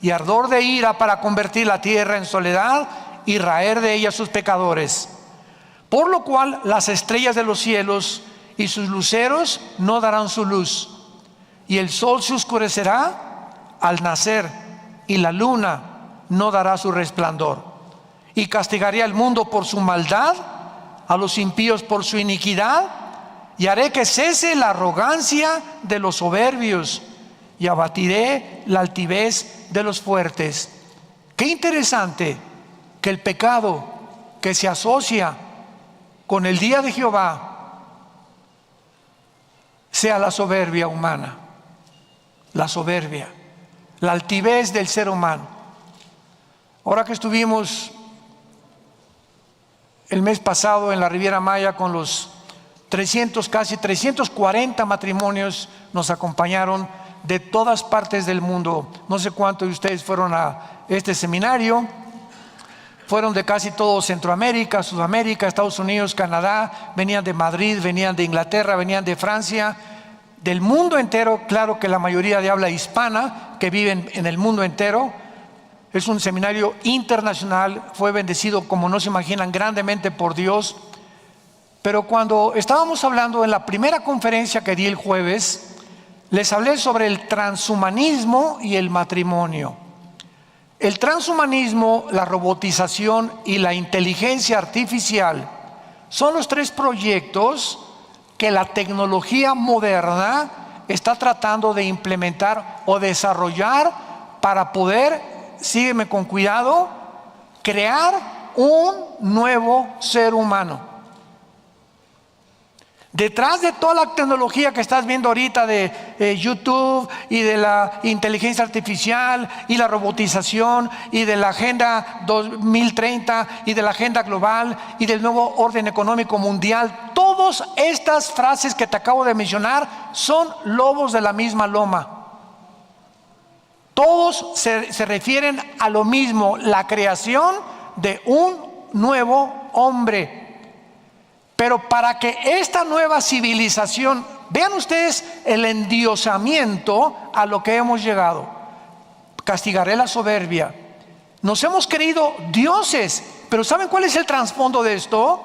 y ardor de ira para convertir la tierra en soledad y raer de ella sus pecadores. Por lo cual las estrellas de los cielos y sus luceros no darán su luz, y el sol se oscurecerá al nacer, y la luna no dará su resplandor. Y castigaré al mundo por su maldad, a los impíos por su iniquidad, y haré que cese la arrogancia de los soberbios, y abatiré la altivez de los fuertes. Qué interesante que el pecado que se asocia con el día de Jehová sea la soberbia humana, la soberbia, la altivez del ser humano. Ahora que estuvimos el mes pasado en la Riviera Maya con los casi 340 matrimonios, nos acompañaron de todas partes del mundo. No sé cuántos de ustedes fueron a este seminario. Fueron de casi todo Centroamérica, Sudamérica, Estados Unidos, Canadá. Venían de Madrid, venían de Inglaterra, venían de Francia, del mundo entero. Claro que la mayoría de habla hispana que viven en el mundo entero. Es un seminario internacional, fue bendecido como no se imaginan grandemente por Dios. Pero cuando estábamos hablando en la primera conferencia que di el jueves, les hablé sobre el transhumanismo y el matrimonio. El transhumanismo, la robotización y la inteligencia artificial son los 3 proyectos que la tecnología moderna está tratando de implementar o desarrollar para poder, sígueme con cuidado, crear un nuevo ser humano. Detrás de toda la tecnología que estás viendo ahorita de YouTube y de la inteligencia artificial y la robotización y de la Agenda 2030 y de la Agenda Global y del nuevo orden económico mundial, todas estas frases que te acabo de mencionar son lobos de la misma loma. Todos se refieren a lo mismo, la creación de un nuevo hombre. Pero para que esta nueva civilización, vean ustedes el endiosamiento a lo que hemos llegado. Castigaré la soberbia. Nos hemos creído dioses, pero ¿saben cuál es el trasfondo de esto?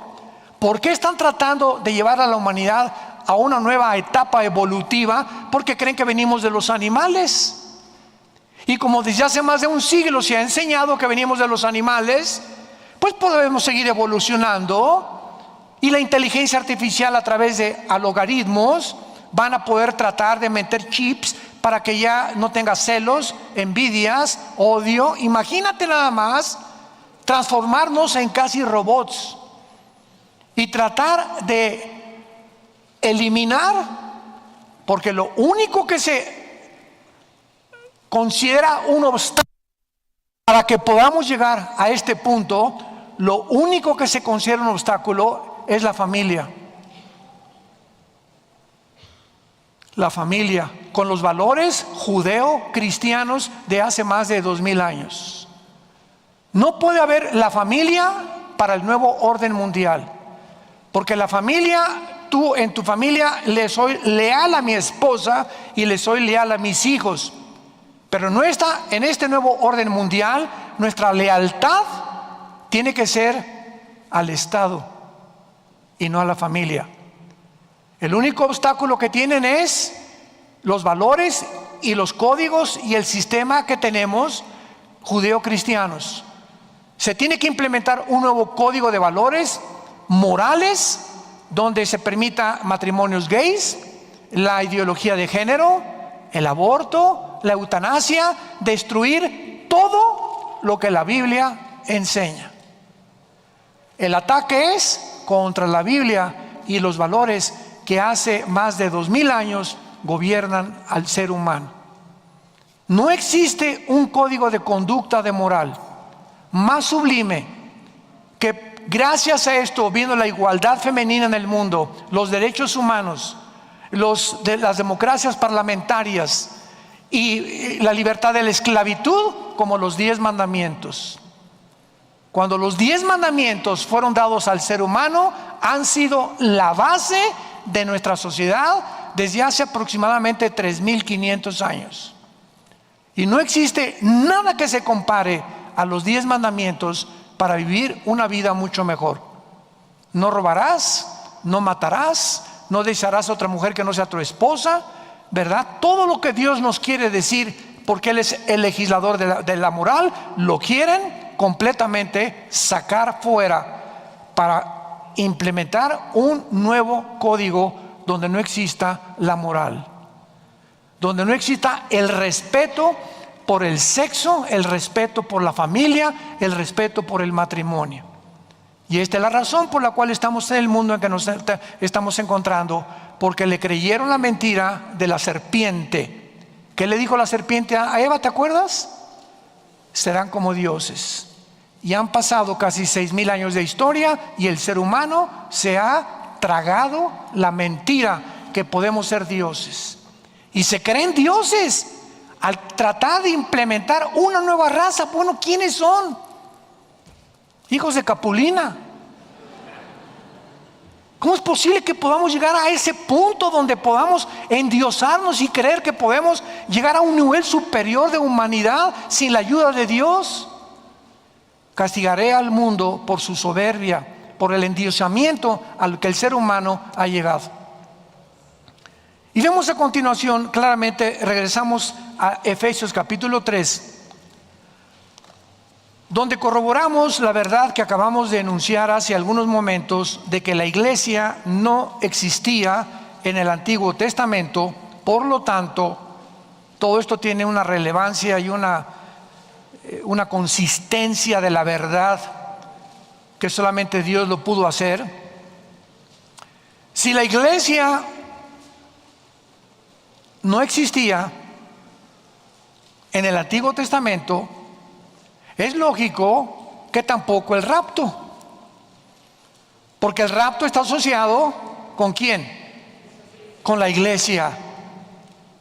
¿Por qué están tratando de llevar a la humanidad a una nueva etapa evolutiva? Porque creen que venimos de los animales. Y como desde hace más de un siglo se ha enseñado que venimos de los animales, pues podemos seguir evolucionando. Y la inteligencia artificial a través de algoritmos van a poder tratar de meter chips para que ya no tenga celos, envidias, odio. Imagínate nada más transformarnos en casi robots y tratar de eliminar, porque lo único que se considera un obstáculo para que podamos llegar a este punto, lo único que se considera un obstáculo es la familia. La familia con los valores judeo-cristianos de hace más de 2000 años. No puede haber la familia para el nuevo orden mundial, porque la familia, tú en tu familia le soy leal a mi esposa y le soy leal a mis hijos, pero no está en este nuevo orden mundial. Nuestra lealtad tiene que ser al Estado y no a la familia. El único obstáculo que tienen es los valores y los códigos y el sistema que tenemos judeo-cristianos. Se tiene que implementar un nuevo código de valores morales donde se permita matrimonios gays, la ideología de género, el aborto, la eutanasia, destruir todo lo que la Biblia enseña. El ataque es contra la Biblia y los valores que hace más de 2000 años gobiernan al ser humano. No existe un código de conducta de moral más sublime que, gracias a esto, viendo la igualdad femenina en el mundo, los derechos humanos, las democracias parlamentarias y la libertad de la esclavitud, como los 10 mandamientos. Cuando los 10 mandamientos fueron dados al ser humano, han sido la base de nuestra sociedad desde hace aproximadamente 3500 años. Y no existe nada que se compare a los 10 mandamientos para vivir una vida mucho mejor. No robarás, no matarás, no desearás a otra mujer que no sea tu esposa, ¿verdad? Todo lo que Dios nos quiere decir, porque Él es el legislador de la moral, lo quieren completamente sacar fuera para implementar un nuevo código donde no exista la moral, donde no exista el respeto por el sexo, el respeto por la familia, el respeto por el matrimonio. Y esta es la razón por la cual estamos en el mundo en que nos estamos encontrando, porque le creyeron la mentira de la serpiente. ¿Qué le dijo la serpiente a Eva? ¿Te acuerdas? Serán como dioses. Y han pasado casi 6000 años de historia y el ser humano se ha tragado la mentira que podemos ser dioses. Y se creen dioses al tratar de implementar una nueva raza. Bueno, ¿quiénes son? Hijos de Capulina. ¿Cómo es posible que podamos llegar a ese punto donde podamos endiosarnos y creer que podemos llegar a un nivel superior de humanidad sin la ayuda de Dios? Castigaré al mundo por su soberbia, por el endiosamiento al que el ser humano ha llegado. Y vemos a continuación, claramente, regresamos a Efesios capítulo 3, donde corroboramos la verdad que acabamos de enunciar hace algunos momentos, de que la iglesia no existía en el Antiguo Testamento. Por lo tanto, todo esto tiene una relevancia y una consistencia de la verdad que solamente Dios lo pudo hacer. Si la iglesia no existía en el Antiguo Testamento, es lógico que tampoco el rapto, porque el rapto está asociado ¿con quién? Con la iglesia.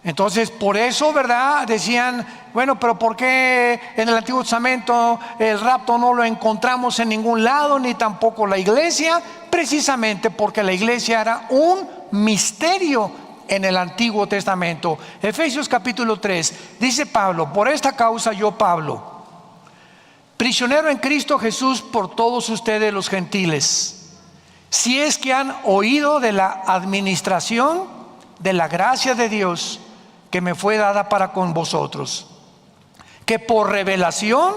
Entonces, por eso, ¿verdad? Decían, bueno, pero ¿por qué en el Antiguo Testamento el rapto no lo encontramos en ningún lado, ni tampoco la iglesia? Precisamente porque la iglesia era un misterio en el Antiguo Testamento. Efesios capítulo 3, dice Pablo: por esta causa yo, Pablo, prisionero en Cristo Jesús por todos ustedes los gentiles, si es que han oído de la administración de la gracia de Dios que me fue dada para con vosotros, que por revelación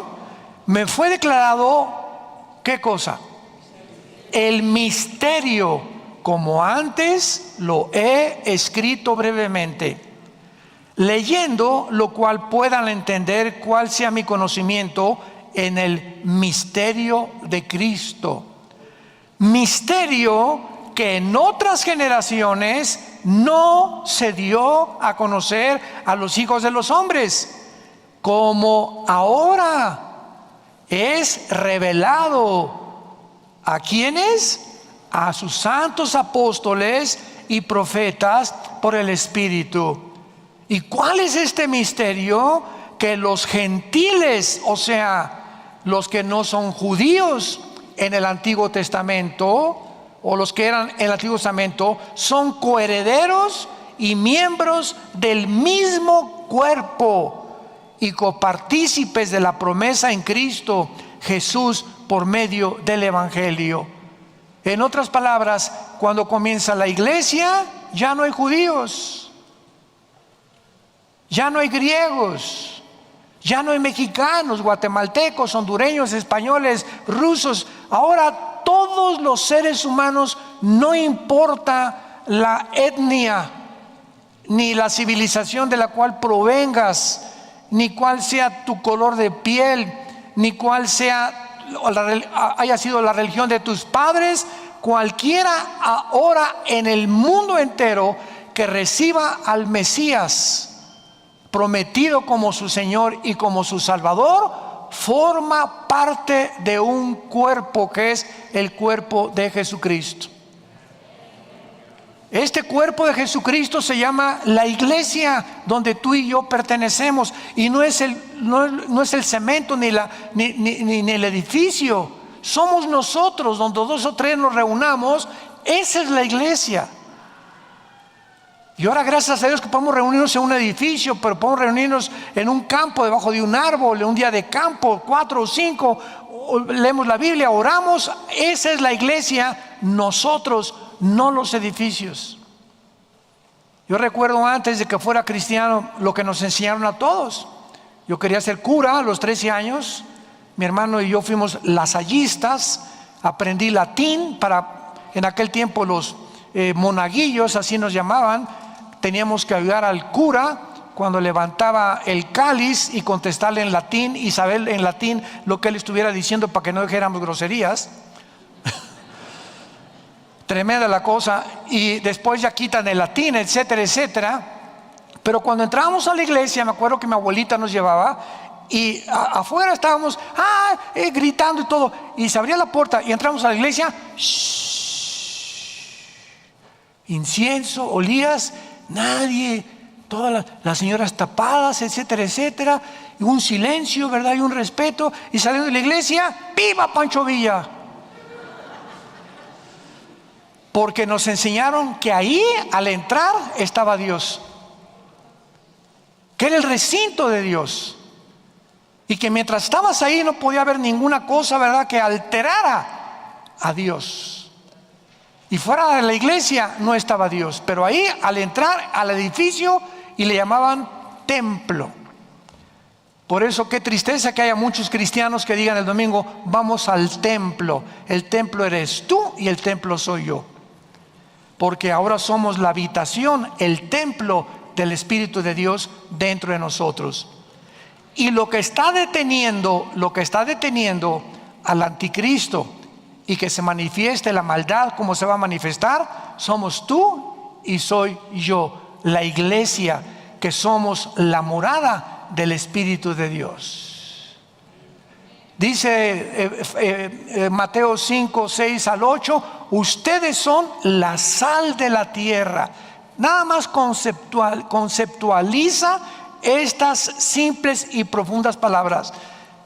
me fue declarado, ¿qué cosa? El misterio, como antes lo he escrito brevemente, leyendo lo cual puedan entender cuál sea mi conocimiento en el misterio de Cristo. Misterio que en otras generaciones no se dio a conocer a los hijos de los hombres, como ahora es revelado. ¿A quiénes? A sus santos apóstoles y profetas por el Espíritu. ¿Y cuál es este misterio? Que los gentiles, o sea, los que no son judíos en el Antiguo Testamento, o los que eran en el Antiguo Testamento, son coherederos y miembros del mismo cuerpo y copartícipes de la promesa en Cristo Jesús por medio del Evangelio. En otras palabras, cuando comienza la iglesia, ya no hay judíos, ya no hay griegos, ya no hay mexicanos, guatemaltecos, hondureños, españoles, rusos. Ahora todos los seres humanos, no importa la etnia ni la civilización de la cual provengas, ni cuál sea tu color de piel, ni cuál sea haya sido la religión de tus padres, cualquiera ahora en el mundo entero que reciba al Mesías prometido como su Señor y como su Salvador, forma parte de un cuerpo que es el cuerpo de Jesucristo. Este cuerpo de Jesucristo se llama la iglesia, donde tú y yo pertenecemos, y no es el cemento ni el edificio. Somos nosotros, donde 2 o 3 nos reunamos. Esa es la iglesia. Y ahora, gracias a Dios, que podemos reunirnos en un edificio, pero podemos reunirnos en un campo, debajo de un árbol, en un día de campo, 4 o 5, leemos la Biblia, oramos. Esa es la iglesia, nosotros, no los edificios. Yo recuerdo antes de que fuera cristiano lo que nos enseñaron a todos. Yo quería ser cura a los 13 años. Mi hermano y yo fuimos lasallistas. Aprendí latín en aquel tiempo los monaguillos, así nos llamaban. Teníamos que ayudar al cura cuando levantaba el cáliz y contestarle en latín y saber en latín lo que él estuviera diciendo para que no dijéramos groserías. Tremenda la cosa. Y después ya quitan el latín, etcétera, etcétera. Pero cuando entrábamos a la iglesia, me acuerdo que mi abuelita nos llevaba, y afuera estábamos gritando y todo, y se abría la puerta y entramos a la iglesia. Incienso, olías, nadie, todas las señoras tapadas, etcétera, etcétera, y un silencio, ¿verdad? Y un respeto. Y saliendo de la iglesia, ¡viva Pancho Villa! Porque nos enseñaron que ahí, al entrar, estaba Dios, que era el recinto de Dios, y que mientras estabas ahí no podía haber ninguna cosa, ¿verdad?, que alterara a Dios. Y fuera de la iglesia no estaba Dios, pero ahí, al entrar al edificio, y le llamaban templo. Por eso qué tristeza que haya muchos cristianos que digan el domingo: vamos al templo. El templo eres tú y el templo soy yo, porque ahora somos la habitación, el templo del Espíritu de Dios dentro de nosotros. Y lo que está deteniendo al anticristo y que se manifieste la maldad, como se va a manifestar, somos tú y soy yo, la iglesia, que somos la morada del Espíritu de Dios. Dice Mateo 5, 6 al 8: ustedes son la sal de la tierra. Nada más conceptualiza estas simples y profundas palabras.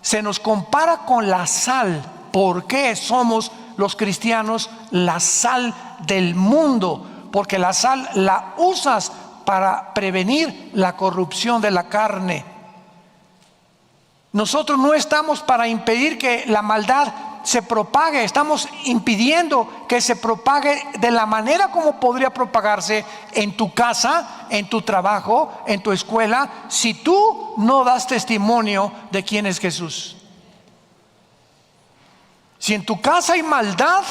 Se nos compara con la sal. ¿Por qué somos los cristianos la sal del mundo? Porque la sal la usas para prevenir la corrupción de la carne. Nosotros no estamos para impedir que la maldad se propague, estamos impidiendo que se propague de la manera como podría propagarse en tu casa, en tu trabajo, en tu escuela, si tú no das testimonio de quién es Jesús. Si en tu casa hay maldad,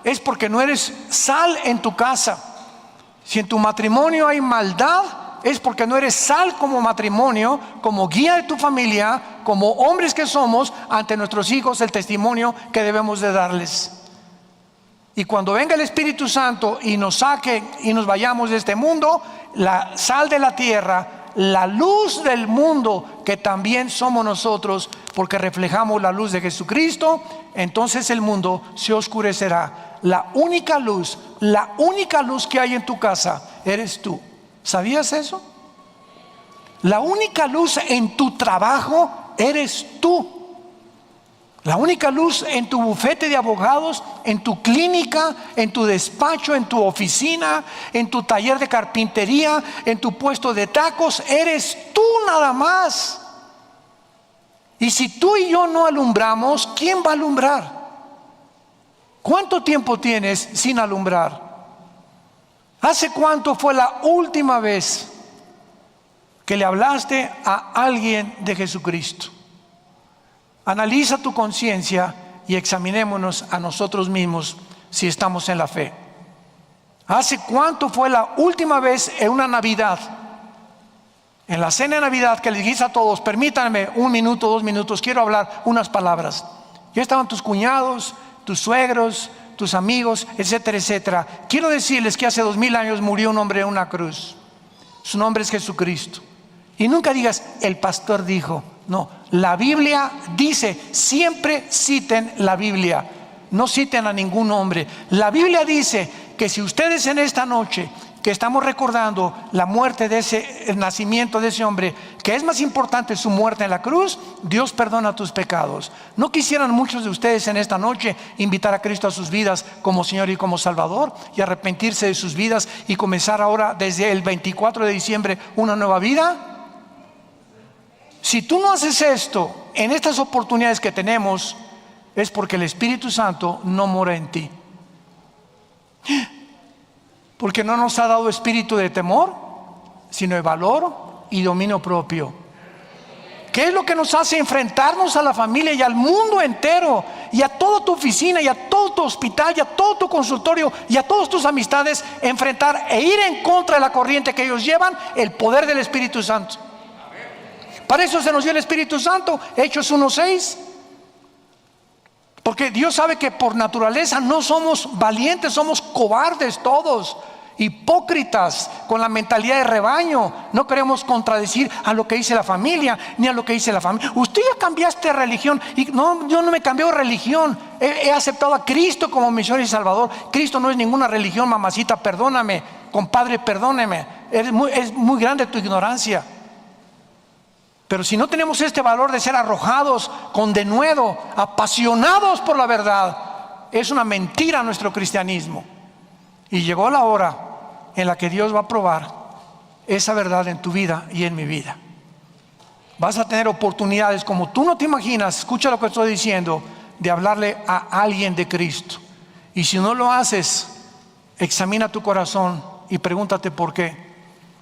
es porque no eres sal en tu casa. Si en tu matrimonio hay maldad, es porque no eres sal como matrimonio, como guía de tu familia, como hombres que somos ante nuestros hijos, el testimonio que debemos de darles. Y cuando venga el Espíritu Santo y nos saque y nos vayamos de este mundo, la sal de la tierra, la luz del mundo, que también somos nosotros, porque reflejamos la luz de Jesucristo, entonces el mundo se oscurecerá. La única luz que hay en tu casa eres tú. ¿Sabías eso? La única luz en tu trabajo eres tú. La única luz en tu bufete de abogados, en tu clínica, en tu despacho, en tu oficina, en tu taller de carpintería, en tu puesto de tacos, eres tú nada más. Y si tú y yo no alumbramos, ¿quién va a alumbrar? ¿Cuánto tiempo tienes sin alumbrar? ¿Hace cuánto fue la última vez que le hablaste a alguien de Jesucristo? Analiza tu conciencia y examinémonos a nosotros mismos si estamos en la fe. ¿Hace cuánto fue la última vez en una Navidad, en la cena de Navidad, que les dijiste a todos: permítanme 1 minuto, 2 minutos, quiero hablar unas palabras? Ya estaban tus cuñados, tus suegros, tus amigos, etcétera, etcétera. Quiero decirles que hace 2000 años murió un hombre en una cruz. Su nombre es Jesucristo. Y nunca digas, el pastor dijo. No, la Biblia dice, siempre citen la Biblia. No citen a ningún hombre. La Biblia dice que si ustedes en esta noche que estamos recordando la muerte de el nacimiento de ese hombre, que es más importante su muerte en la cruz, Dios perdona tus pecados. ¿No quisieran muchos de ustedes en esta noche invitar a Cristo a sus vidas como Señor y como Salvador, y arrepentirse de sus vidas y comenzar ahora desde el 24 de diciembre una nueva vida? Si tú no haces esto en estas oportunidades que tenemos, es porque el Espíritu Santo no mora en ti. Porque no nos ha dado espíritu de temor, sino de valor y dominio propio. ¿Qué es lo que nos hace enfrentarnos a la familia y al mundo entero, y a toda tu oficina, y a todo tu hospital, y a todo tu consultorio, y a todas tus amistades? Enfrentar e ir en contra de la corriente que ellos llevan, el poder del Espíritu Santo. Para eso se nos dio el Espíritu Santo, Hechos 1:6. Porque Dios sabe que por naturaleza no somos valientes, somos cobardes todos, hipócritas, con la mentalidad de rebaño. No queremos contradecir a lo que dice la familia, ni a lo que dice la familia. Usted ya cambiaste de religión. Y no, yo no me cambié de religión. He aceptado a Cristo como mi Señor y Salvador. Cristo no es ninguna religión, mamacita, perdóname. Compadre, perdóneme. Es muy grande tu ignorancia. Pero si no tenemos este valor de ser arrojados con denuedo, apasionados por la verdad, es una mentira nuestro cristianismo. Y llegó la hora en la que Dios va a probar esa verdad en tu vida y en mi vida. Vas a tener oportunidades como tú no te imaginas, escucha lo que estoy diciendo, de hablarle a alguien de Cristo. Y si no lo haces, examina tu corazón y pregúntate por qué.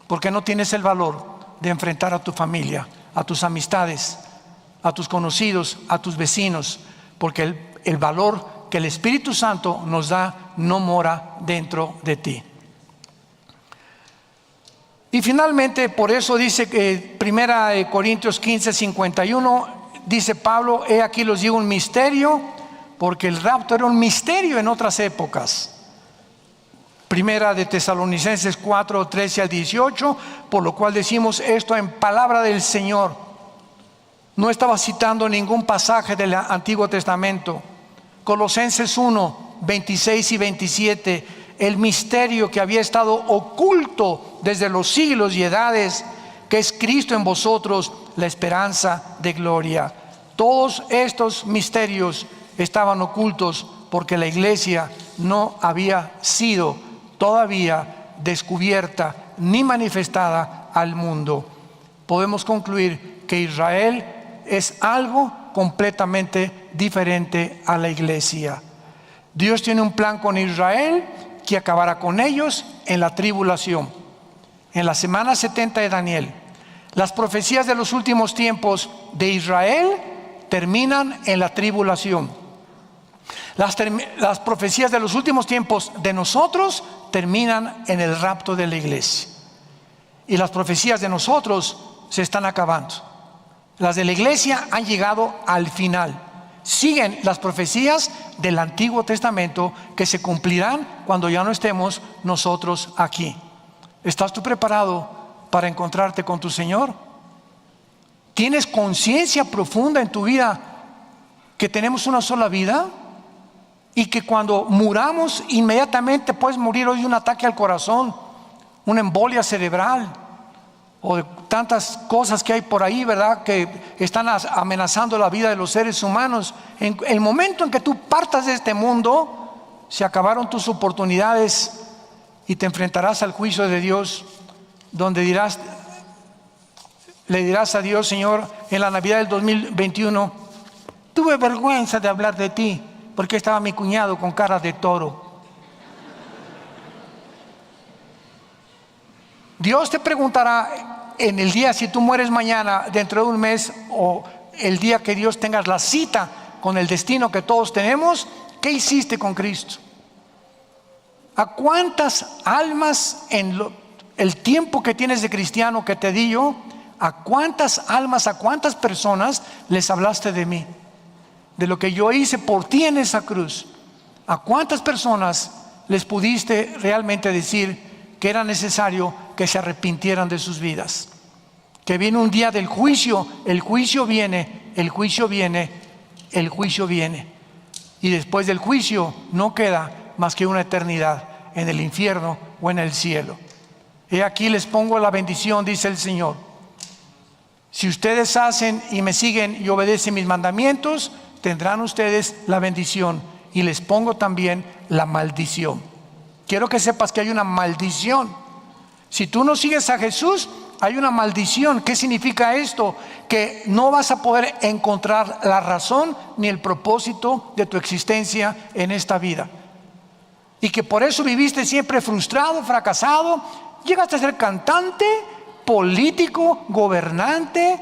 Porque no tienes el valor de enfrentar a tu familia, a tus amistades, a tus conocidos, a tus vecinos, porque el valor que el Espíritu Santo nos da no mora dentro de ti. Y finalmente, por eso dice que 1 Corintios 15:51, dice Pablo, he aquí los digo un misterio, porque el rapto era un misterio en otras épocas. Primera de Tesalonicenses 4:13-18, por lo cual decimos esto en palabra del Señor. No estaba citando ningún pasaje del Antiguo Testamento. Colosenses 1:26 y 27, el misterio que había estado oculto desde los siglos y edades, que es Cristo en vosotros, la esperanza de gloria. Todos estos misterios estaban ocultos porque la iglesia no había sido todavía descubierta ni manifestada al mundo. Podemos concluir que Israel es algo completamente diferente a la iglesia. Dios tiene un plan con Israel que acabará con ellos en la tribulación, en la semana 70 de Daniel. Las profecías de los últimos tiempos de Israel terminan en la tribulación. Las profecías de los últimos tiempos de nosotros terminan en el rapto de la iglesia. Y las profecías de nosotros se están acabando. Las de la iglesia han llegado al final. Siguen las profecías del Antiguo Testamento que se cumplirán cuando ya no estemos nosotros aquí. ¿Estás tú preparado para encontrarte con tu Señor? ¿Tienes conciencia profunda en tu vida que tenemos una sola vida? Y que cuando muramos inmediatamente puedes morir hoy de un ataque al corazón, una embolia cerebral, o de tantas cosas que hay por ahí, ¿verdad?, que están amenazando la vida de los seres humanos. En el momento en que tú partas de este mundo, se acabaron tus oportunidades y te enfrentarás al juicio de Dios, donde le dirás a Dios: Señor, en la Navidad del 2021 tuve vergüenza de hablar de ti, porque estaba mi cuñado con cara de toro. Dios te preguntará en el día, si tú mueres mañana, dentro de un mes, o el día que Dios tengas la cita con el destino que todos tenemos, ¿qué hiciste con Cristo? ¿A cuántas almas en el tiempo que tienes de cristiano que te di yo, a cuántas almas, a cuántas personas les hablaste de mí? De lo que yo hice por ti en esa cruz. ¿A cuántas personas les pudiste realmente decir que era necesario que se arrepintieran de sus vidas? Que viene un día del juicio, el juicio viene, el juicio viene, el juicio viene. Y después del juicio no queda más que una eternidad en el infierno o en el cielo. He aquí les pongo la bendición, dice el Señor. Si ustedes hacen y me siguen y obedecen mis mandamientos, tendrán ustedes la bendición. Y les pongo también la maldición. Quiero que sepas que hay una maldición. Si tú no sigues a Jesús, hay una maldición. ¿Qué significa esto? Que no vas a poder encontrar la razón ni el propósito de tu existencia en esta vida. Y que por eso viviste siempre frustrado, fracasado. Llegaste a ser cantante, político, gobernante,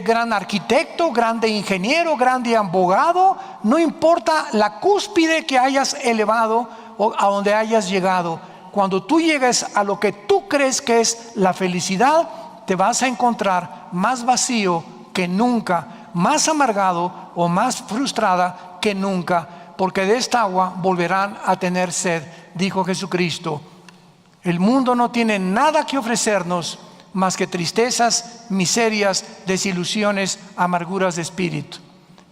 gran arquitecto, grande ingeniero, grande abogado. No importa la cúspide que hayas elevado o a donde hayas llegado. Cuando tú llegues a lo que tú crees que es la felicidad, te vas a encontrar más vacío que nunca, más amargado o más frustrada que nunca, porque de esta agua volverán a tener sed, dijo Jesucristo. El mundo no tiene nada que ofrecernos más que tristezas, miserias, desilusiones, amarguras de espíritu.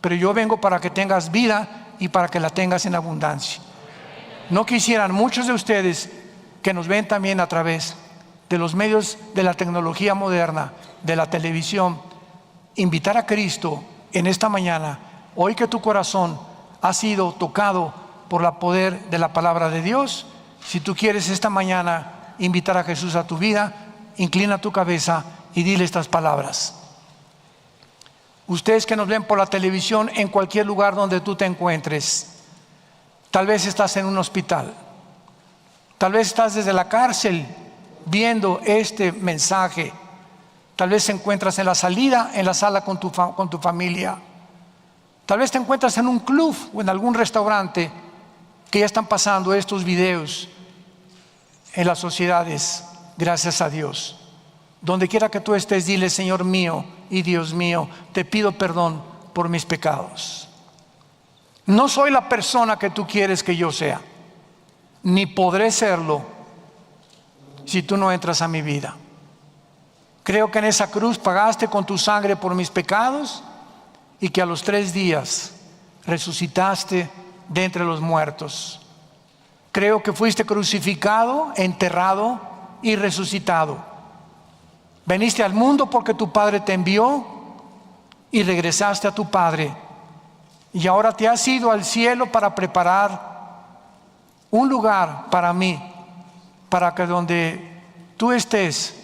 Pero yo vengo para que tengas vida y para que la tengas en abundancia. No quisieran muchos de ustedes que nos ven también a través de los medios de la tecnología moderna, de la televisión, invitar a Cristo en esta mañana, hoy que tu corazón ha sido tocado por el poder de la palabra de Dios. Si tú quieres esta mañana invitar a Jesús a tu vida, inclina tu cabeza y dile estas palabras. Ustedes que nos ven por la televisión, en cualquier lugar donde tú te encuentres, tal vez estás en un hospital, tal vez estás desde la cárcel viendo este mensaje, tal vez te encuentras en la salida, en la sala con tu familia, tal vez te encuentras en un club o en algún restaurante que ya están pasando estos videos en las sociedades. Gracias a Dios. Donde quiera que tú estés, dile: Señor mío y Dios mío, te pido perdón por mis pecados. No soy la persona que tú quieres que yo sea, ni podré serlo si tú no entras a mi vida. Creo que en esa cruz pagaste con tu sangre por mis pecados y que a los 3 días resucitaste de entre los muertos. Creo que fuiste crucificado, enterrado y resucitado. Veniste al mundo porque tu Padre te envió y regresaste a tu Padre. Y ahora te has ido al cielo para preparar un lugar para mí, para que donde tú estés,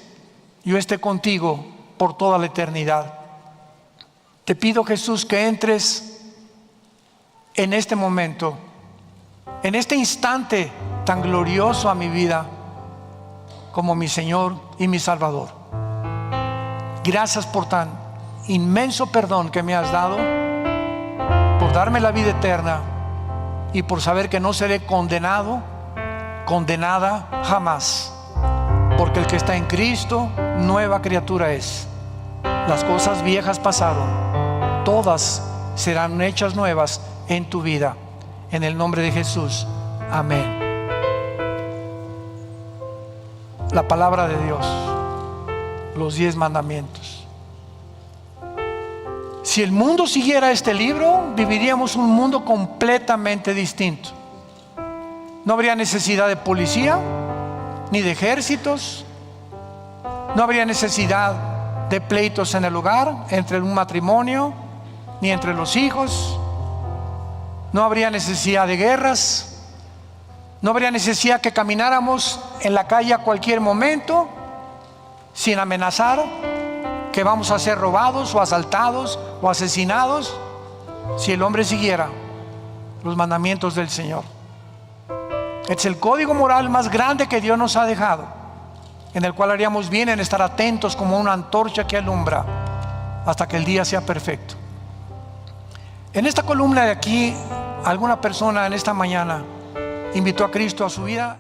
yo esté contigo por toda la eternidad. Te pido, Jesús, que entres en este momento, en este instante tan glorioso a mi vida, como mi Señor y mi Salvador. Gracias por tan inmenso perdón que me has dado, por darme la vida eterna y por saber que no seré condenado, condenada jamás, porque el que está en Cristo, nueva criatura es. Las cosas viejas pasaron, todas serán hechas nuevas en tu vida. En el nombre de Jesús, amén. La palabra de Dios, los 10 mandamientos. Si el mundo siguiera este libro, viviríamos un mundo completamente distinto. No habría necesidad de policía, ni de ejércitos. No habría necesidad de pleitos en el hogar, entre un matrimonio, ni entre los hijos. No habría necesidad de guerras. No habría necesidad que camináramos en la calle a cualquier momento sin amenazar que vamos a ser robados o asaltados o asesinados, si el hombre siguiera los mandamientos del Señor. Es el código moral más grande que Dios nos ha dejado, en el cual haríamos bien en estar atentos como una antorcha que alumbra hasta que el día sea perfecto. En esta columna de aquí, alguna persona en esta mañana invitó a Cristo a su vida.